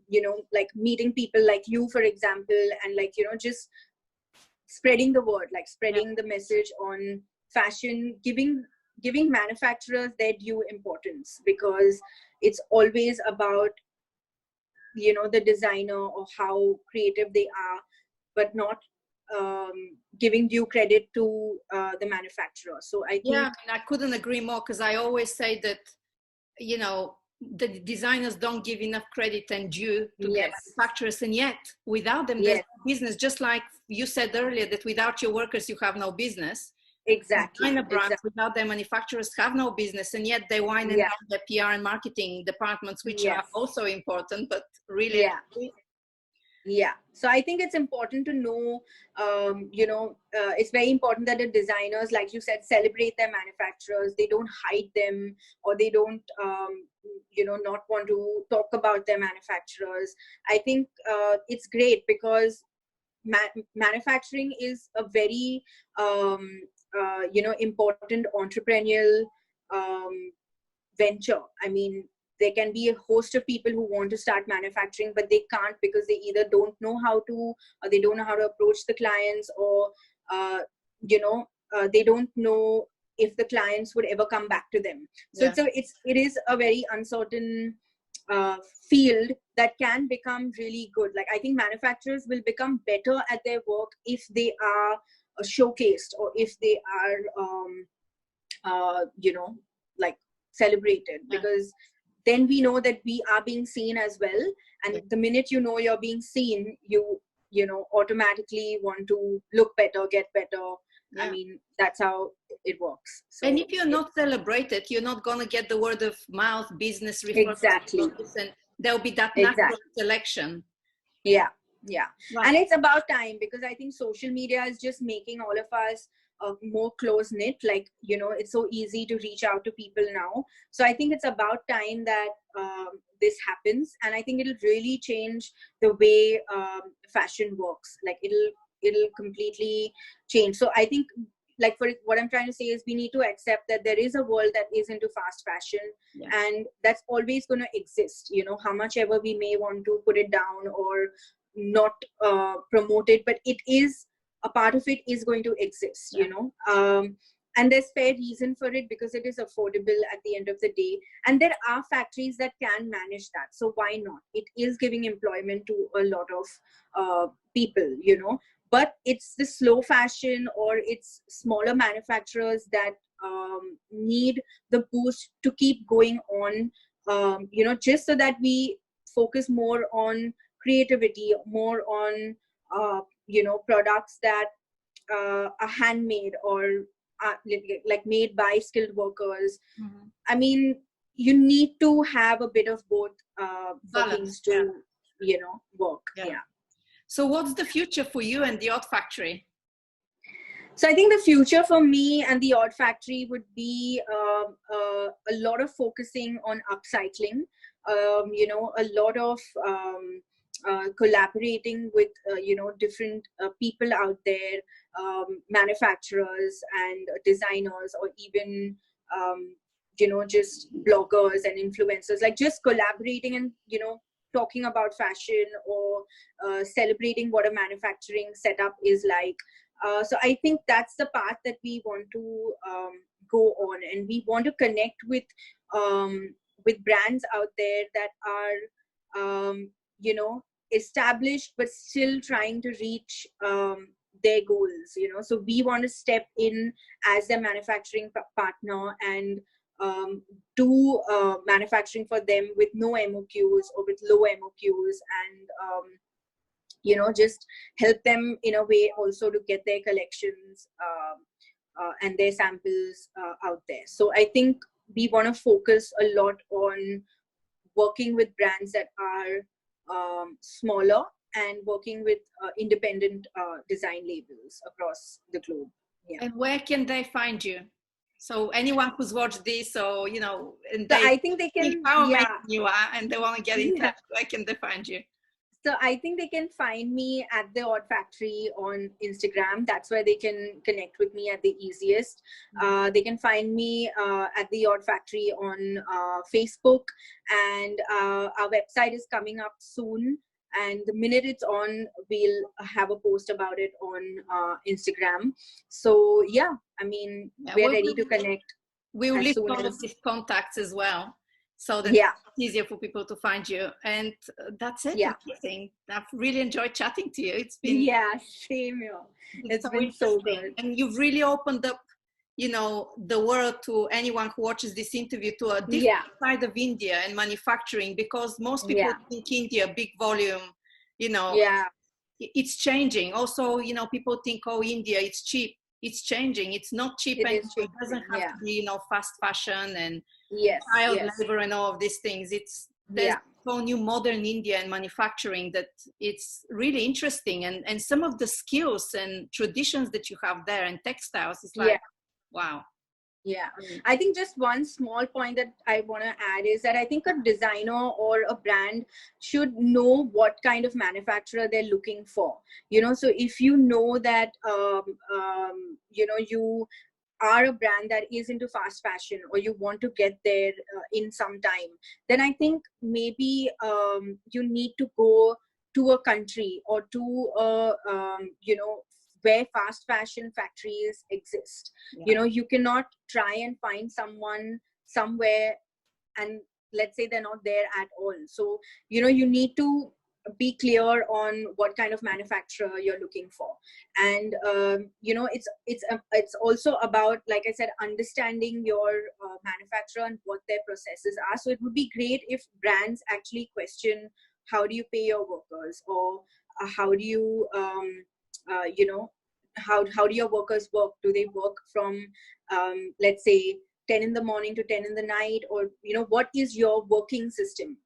[SPEAKER 2] you know, like meeting people like you, for example, and like, you know, just spreading the word, like spreading the message on fashion, giving manufacturers their due importance, because it's always about, you know, the designer or how creative they are, but not um, giving due credit to the manufacturer. So I
[SPEAKER 1] Yeah,
[SPEAKER 2] think
[SPEAKER 1] and I couldn't agree more, because I always say that, you know, the designers don't give enough credit and due to their
[SPEAKER 2] yes,
[SPEAKER 1] manufacturers, and yet without them there's
[SPEAKER 2] yes,
[SPEAKER 1] no business. Just like you said earlier, that without your workers you have no business.
[SPEAKER 2] exactly,
[SPEAKER 1] Designer brands
[SPEAKER 2] exactly,
[SPEAKER 1] without their manufacturers have no business, and yet they whine and
[SPEAKER 2] yeah,
[SPEAKER 1] dine their PR and marketing departments, which are
[SPEAKER 2] yes,
[SPEAKER 1] also important, but really.
[SPEAKER 2] yeah. Yeah, so I think it's important to know, you know, it's very important that the designers, like you said, celebrate their manufacturers. They don't hide them, or they don't, you know, not want to talk about their manufacturers. I think it's great because manufacturing is a very, you know, important entrepreneurial um, venture. I mean, there can be a host of people who want to start manufacturing, but they can't because they either don't know how to, or they don't know how to approach the clients, or you know, they don't know if the clients would ever come back to them. So
[SPEAKER 1] Yeah.
[SPEAKER 2] it is a very uncertain uh, field that can become really good. Like I think manufacturers will become better at their work if they are showcased, or if they are you know, like celebrated,
[SPEAKER 1] Yeah.
[SPEAKER 2] because then we know that we are being seen as well.
[SPEAKER 1] Yeah.
[SPEAKER 2] And the minute you know you're being seen, you know, automatically want to look better, get better. I
[SPEAKER 1] Yeah.
[SPEAKER 2] mean, that's how it works.
[SPEAKER 1] And
[SPEAKER 2] So
[SPEAKER 1] if you're not celebrated, you're not going to get the word of mouth business referrals,
[SPEAKER 2] exactly,
[SPEAKER 1] and there'll be that natural
[SPEAKER 2] exactly.
[SPEAKER 1] selection.
[SPEAKER 2] Yeah, yeah.
[SPEAKER 1] Right.
[SPEAKER 2] And it's about time, because I think social media is just making all of us more close knit. Like, you know, it's so easy to reach out to people now. So I think it's about time that this happens. And I think it'll really change the way fashion works. Like it'll completely change. So I think, like, for what I'm trying to say is we need to accept that there is a world that is into fast fashion,
[SPEAKER 1] Yeah.
[SPEAKER 2] and that's always going to exist, you know, how much ever we may want to put it down or not promote it, but it is a part of it is going to exist,
[SPEAKER 1] Yeah.
[SPEAKER 2] you know. And there's fair reason for it, because it is affordable at the end of the day, and there are factories that can manage that, so why not? It is giving employment to a lot of people, you know. But it's the slow fashion, or it's smaller manufacturers that need the boost to keep going on, you know, just so that we focus more on creativity, more on you know, products that are handmade, or like made by skilled workers.
[SPEAKER 1] Mm-hmm.
[SPEAKER 2] I mean, you need to have a bit of both for
[SPEAKER 1] Balance.
[SPEAKER 2] things
[SPEAKER 1] Yeah.
[SPEAKER 2] to, you know, work.
[SPEAKER 1] Yeah.
[SPEAKER 2] Yeah.
[SPEAKER 1] So what's the future for you and the Odd Factory?
[SPEAKER 2] So I think the future for me and the Odd Factory would be a lot of focusing on upcycling, you know, a lot of collaborating with, you know, different people out there, manufacturers and designers, or even, you know, just bloggers and influencers, like just collaborating and, you know, talking about fashion, or celebrating what a manufacturing setup is like. So I think that's the path that we want to go on, and we want to connect with brands out there that are, you know, established but still trying to reach their goals. You know, so we want to step in as their manufacturing partner, and do manufacturing for them with no MOQs, or with low MOQs, and you know, just help them in a way also to get their collections and their samples out there. So I think we want to focus a lot on working with brands that are smaller and working with independent design labels across the globe. Yeah.
[SPEAKER 1] And where can they find you? So anyone who's watched this, or and
[SPEAKER 2] So
[SPEAKER 1] they
[SPEAKER 2] I think they
[SPEAKER 1] think
[SPEAKER 2] can,
[SPEAKER 1] how amazing
[SPEAKER 2] yeah.
[SPEAKER 1] you are, and they want to get in
[SPEAKER 2] Yeah.
[SPEAKER 1] touch, where can they find you?
[SPEAKER 2] So I think they can find me at the Odd Factory on Instagram. That's where they can connect with me at the easiest. They can find me at the Odd Factory on Facebook, and our website is coming up soon. And the minute it's on, we'll have a post about it on Instagram. So yeah, I mean, we're ready to connect.
[SPEAKER 1] We'll
[SPEAKER 2] as
[SPEAKER 1] list
[SPEAKER 2] soon
[SPEAKER 1] all
[SPEAKER 2] as,
[SPEAKER 1] of these contacts as well, so that
[SPEAKER 2] yeah,
[SPEAKER 1] it's easier for people to find you. And that's it.
[SPEAKER 2] yeah,
[SPEAKER 1] Amazing. I've really enjoyed chatting to you. It's been
[SPEAKER 2] yeah, same here. It's
[SPEAKER 1] so
[SPEAKER 2] been so
[SPEAKER 1] interesting,
[SPEAKER 2] good.
[SPEAKER 1] and you've really opened up, the world to anyone who watches this interview, to a different
[SPEAKER 2] Yeah,
[SPEAKER 1] side of India and manufacturing, because most people
[SPEAKER 2] yeah,
[SPEAKER 1] think India, big volume,
[SPEAKER 2] yeah.
[SPEAKER 1] it's changing. Also, people think, oh, India, it's cheap. It's changing. It's not cheap
[SPEAKER 2] It
[SPEAKER 1] anymore.
[SPEAKER 2] is
[SPEAKER 1] It
[SPEAKER 2] changing.
[SPEAKER 1] doesn't have
[SPEAKER 2] Yeah.
[SPEAKER 1] to be, fast fashion and
[SPEAKER 2] Yes.
[SPEAKER 1] child
[SPEAKER 2] Yes.
[SPEAKER 1] labor and all of these things. There's
[SPEAKER 2] Yeah.
[SPEAKER 1] so new modern India and manufacturing that it's really interesting. And some of the skills and traditions that you have there, and textiles, is like,
[SPEAKER 2] Yeah.
[SPEAKER 1] wow.
[SPEAKER 2] Yeah. I think just one small point that I want to add is that I think a designer or a brand should know what kind of manufacturer they're looking for. So if you know that, you are a brand that is into fast fashion, or you want to get there in some time, then I think maybe you need to go to a country or to a where fast fashion factories exist.
[SPEAKER 1] Yeah.
[SPEAKER 2] You cannot try and find someone somewhere and let's say they're not there at all. So you need to be clear on what kind of manufacturer you're looking for. And it's also about, like I said, understanding your manufacturer and what their processes are. So it would be great if brands actually question, how do you pay your workers, or how do you how do your workers work? Do they work from let's say 10 in the morning to 10 in the night, or what is your working system?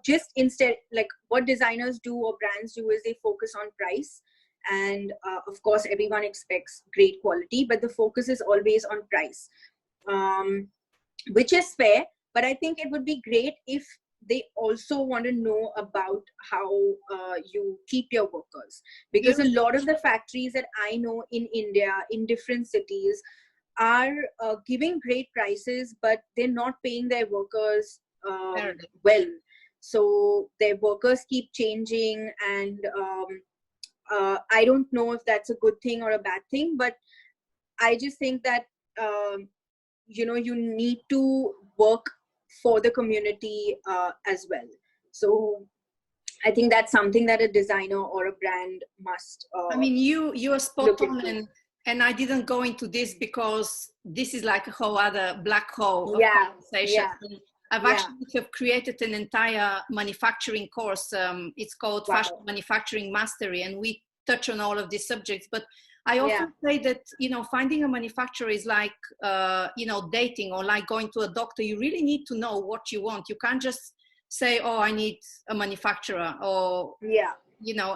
[SPEAKER 2] Just instead, like what designers do or brands do is they focus on price, and of course everyone expects great quality, but the focus is always on price, which is fair. But I think it would be great if they also want to know about how you keep your workers, because a lot of the factories that I know in India, in different cities, are giving great prices, but they're not paying their workers well. So their workers keep changing, and I don't know if that's a good thing or a bad thing, but I just think that you need to work for the community as well. So I think that's something that a designer or a brand must
[SPEAKER 1] I mean, you are spot
[SPEAKER 2] look
[SPEAKER 1] on,
[SPEAKER 2] into.
[SPEAKER 1] and I didn't go into this because this is like a whole other black hole of
[SPEAKER 2] Yeah,
[SPEAKER 1] conversation.
[SPEAKER 2] yeah,
[SPEAKER 1] I've
[SPEAKER 2] yeah.
[SPEAKER 1] actually have created an entire manufacturing course. It's called
[SPEAKER 2] Wow.
[SPEAKER 1] Fashion Manufacturing Mastery, and we touch on all of these subjects. But I often
[SPEAKER 2] Yeah.
[SPEAKER 1] say that finding a manufacturer is like dating, or like going to a doctor. You really need to know what you want. You can't just say, oh, I need a manufacturer, or
[SPEAKER 2] Yeah.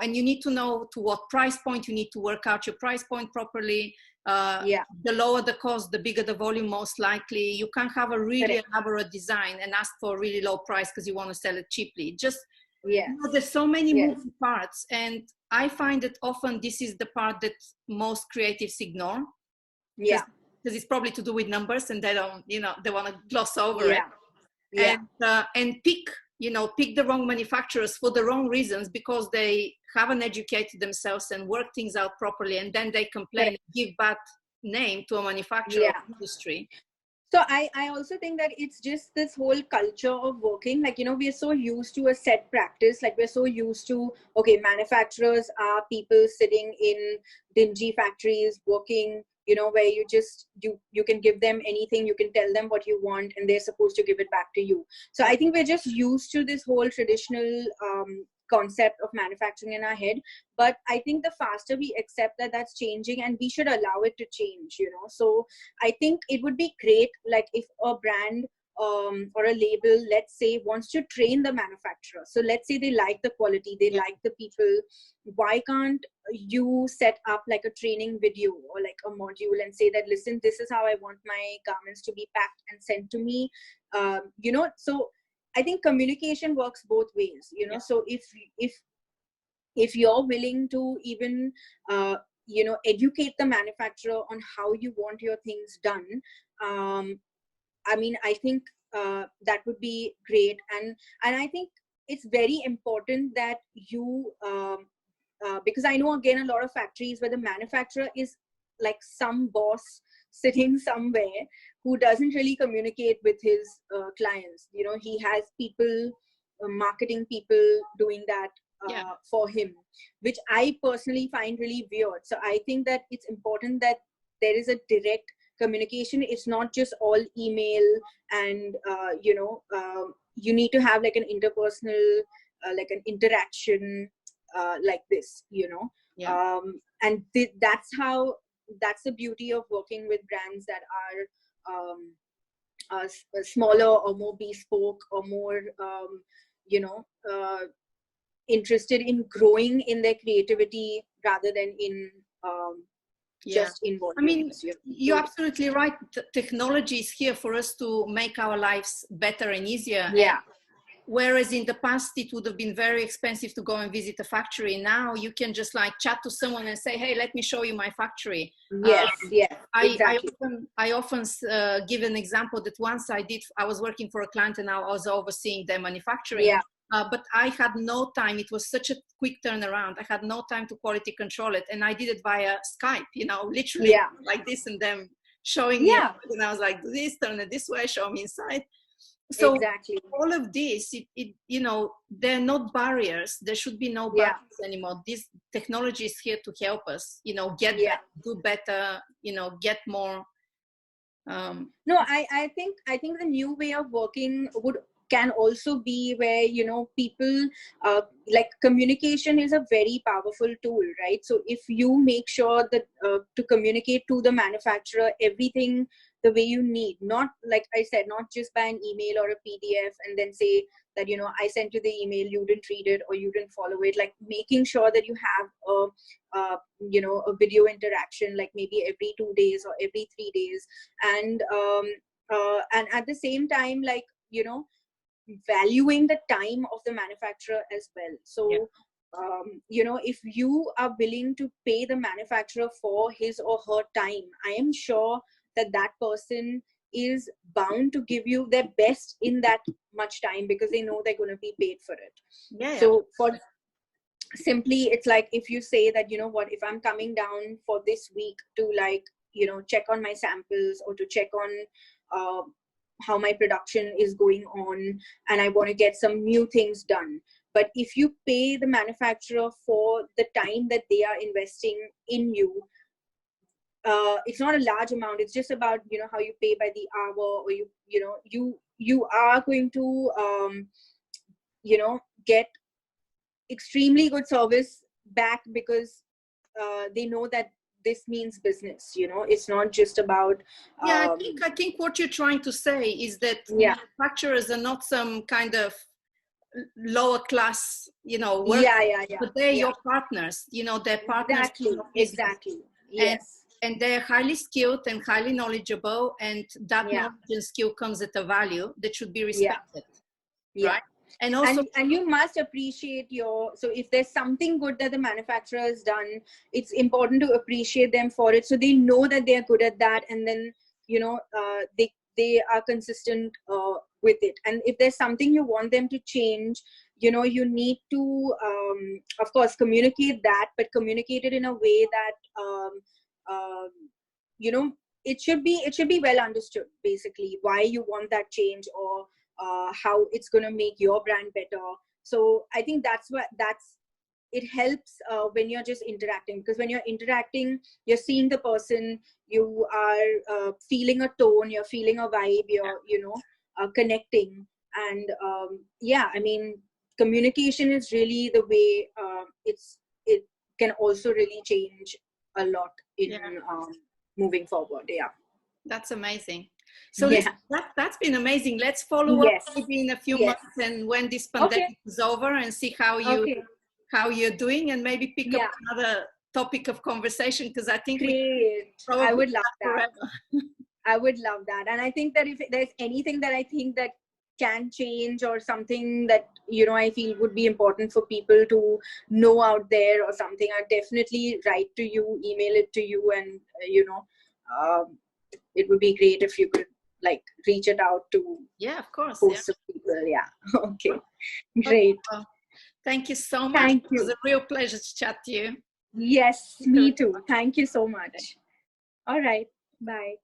[SPEAKER 1] and you need to know to what price point. You need to work out your price point properly.
[SPEAKER 2] Yeah.
[SPEAKER 1] The lower the cost, the bigger the volume, most likely. You can't have a really
[SPEAKER 2] Correct.
[SPEAKER 1] elaborate design and ask for a really low price because you want to sell it cheaply. Just
[SPEAKER 2] Yes.
[SPEAKER 1] there's so many
[SPEAKER 2] Yes.
[SPEAKER 1] moving parts, and I find that often this is the part that most creatives ignore.
[SPEAKER 2] Yeah.
[SPEAKER 1] Because it's probably to do with numbers, and they don't, they want to gloss over it.
[SPEAKER 2] Yeah.
[SPEAKER 1] And pick the wrong manufacturers for the wrong reasons, because they haven't educated themselves and worked things out properly, and then they complain and give bad name to a manufacturer industry.
[SPEAKER 2] So I also think that it's just this whole culture of working, like, we're so used to a set practice, like we're so used to, okay, manufacturers are people sitting in dingy factories working, where you can give them anything, you can tell them what you want, and they're supposed to give it back to you. So I think we're just used to this whole traditional concept of manufacturing in our head. But I think the faster we accept that that's changing, and we should allow it to change, so I think it would be great, like if a brand or a label, let's say, wants to train the manufacturer. So let's say they like the quality, they like the people. Why can't you set up like a training video or like a module and say that, listen, this is how I want my garments to be packed and sent to me. So I think communication works both ways, so if you're willing to even educate the manufacturer on how you want your things done, I think that would be great. And I think it's very important that you because I know, again, a lot of factories where the manufacturer is like some boss sitting somewhere who doesn't really communicate with his clients. He has people, marketing people doing that for him, which I personally find really weird. So I think that it's important that there is a direct communication. It's not just all email, and you need to have like an interpersonal, like an interaction like this, and that's the beauty of working with brands that are smaller or more bespoke or more interested in growing in their creativity rather than in just in volumes.
[SPEAKER 1] You're absolutely right. Technology is here for us to make our lives better and easier.
[SPEAKER 2] Yeah.
[SPEAKER 1] Whereas in the past, it would have been very expensive to go and visit a factory. Now you can just like chat to someone and say, hey, let me show you my factory.
[SPEAKER 2] Yes, exactly.
[SPEAKER 1] I often give an example that once I was working for a client and I was overseeing their manufacturing.
[SPEAKER 2] Yeah.
[SPEAKER 1] But I had no time. It was such a quick turnaround. I had no time to quality control it. And I did it via Skype, literally like this, and them showing me. And I was like, do this, turn it this way, show me inside. So
[SPEAKER 2] exactly.
[SPEAKER 1] all of this, they're not barriers. There should be no barriers anymore. This technology is here to help us, get better, do better, get more.
[SPEAKER 2] No, I think the new way of working can also be where people like communication is a very powerful tool, right? So if you make sure that to communicate to the manufacturer everything the way you need, not like I said, not just by an email or a PDF and then say that I sent you the email, you didn't read it or you didn't follow it, like making sure that you have a video interaction, like maybe every 2 days or every 3 days, and at the same time, like valuing the time of the manufacturer as well. So if you are willing to pay the manufacturer for his or her time, I am sure that person is bound to give you their best in that much time, because they know they're going to be paid for it. So for simply, it's like if you say that, if I'm coming down for this week to like check on my samples or to check on how my production is going on, and I want to get some new things done. But if you pay the manufacturer for the time that they are investing in you, it's not a large amount. It's just about how you pay by the hour, or you are going to get extremely good service back, because they know that this means business. It's not just about
[SPEAKER 1] I think what you're trying to say is that manufacturers are not some kind of lower class work, but they're your partners. They're partners.
[SPEAKER 2] Exactly. Yes.
[SPEAKER 1] And they're highly skilled and highly knowledgeable, and that knowledge and skill comes at a value that should be respected. Right? And also,
[SPEAKER 2] and you must appreciate so if there's something good that the manufacturer has done, it's important to appreciate them for it, so they know that they are good at that, and then they are consistent with it. And if there's something you want them to change, you need to of course communicate that, but communicate it in a way that it should be well understood, basically, why you want that change, or how it's going to make your brand better. So I think it helps when you're just interacting, because when you're interacting, you're seeing the person, you are feeling a tone, you're feeling a vibe, you're connecting. And communication is really the way it can also really change a lot in moving forward.
[SPEAKER 1] That's amazing. So
[SPEAKER 2] Yeah.
[SPEAKER 1] listen, that's been amazing. Let's follow up
[SPEAKER 2] Yes.
[SPEAKER 1] maybe in a few
[SPEAKER 2] Yes.
[SPEAKER 1] months and when this
[SPEAKER 2] Okay.
[SPEAKER 1] pandemic is over and see how you're doing, and maybe pick up another topic of conversation, because I think
[SPEAKER 2] Great.
[SPEAKER 1] probably
[SPEAKER 2] I would love that.
[SPEAKER 1] forever.
[SPEAKER 2] I would love that. And I think that if there's anything that I think that can change, or something that, you know, I feel would be important for people to know out there or something, I'd definitely write to you, email it to you, and, you know, it would be great if you could like reach it out to
[SPEAKER 1] Of course.
[SPEAKER 2] hosts of people. Yeah. Okay. Great.
[SPEAKER 1] Well, thank you so much.
[SPEAKER 2] Thank
[SPEAKER 1] It was
[SPEAKER 2] you.
[SPEAKER 1] a real pleasure to chat to you.
[SPEAKER 2] Yes, me too. Thank you so much. All right. Bye.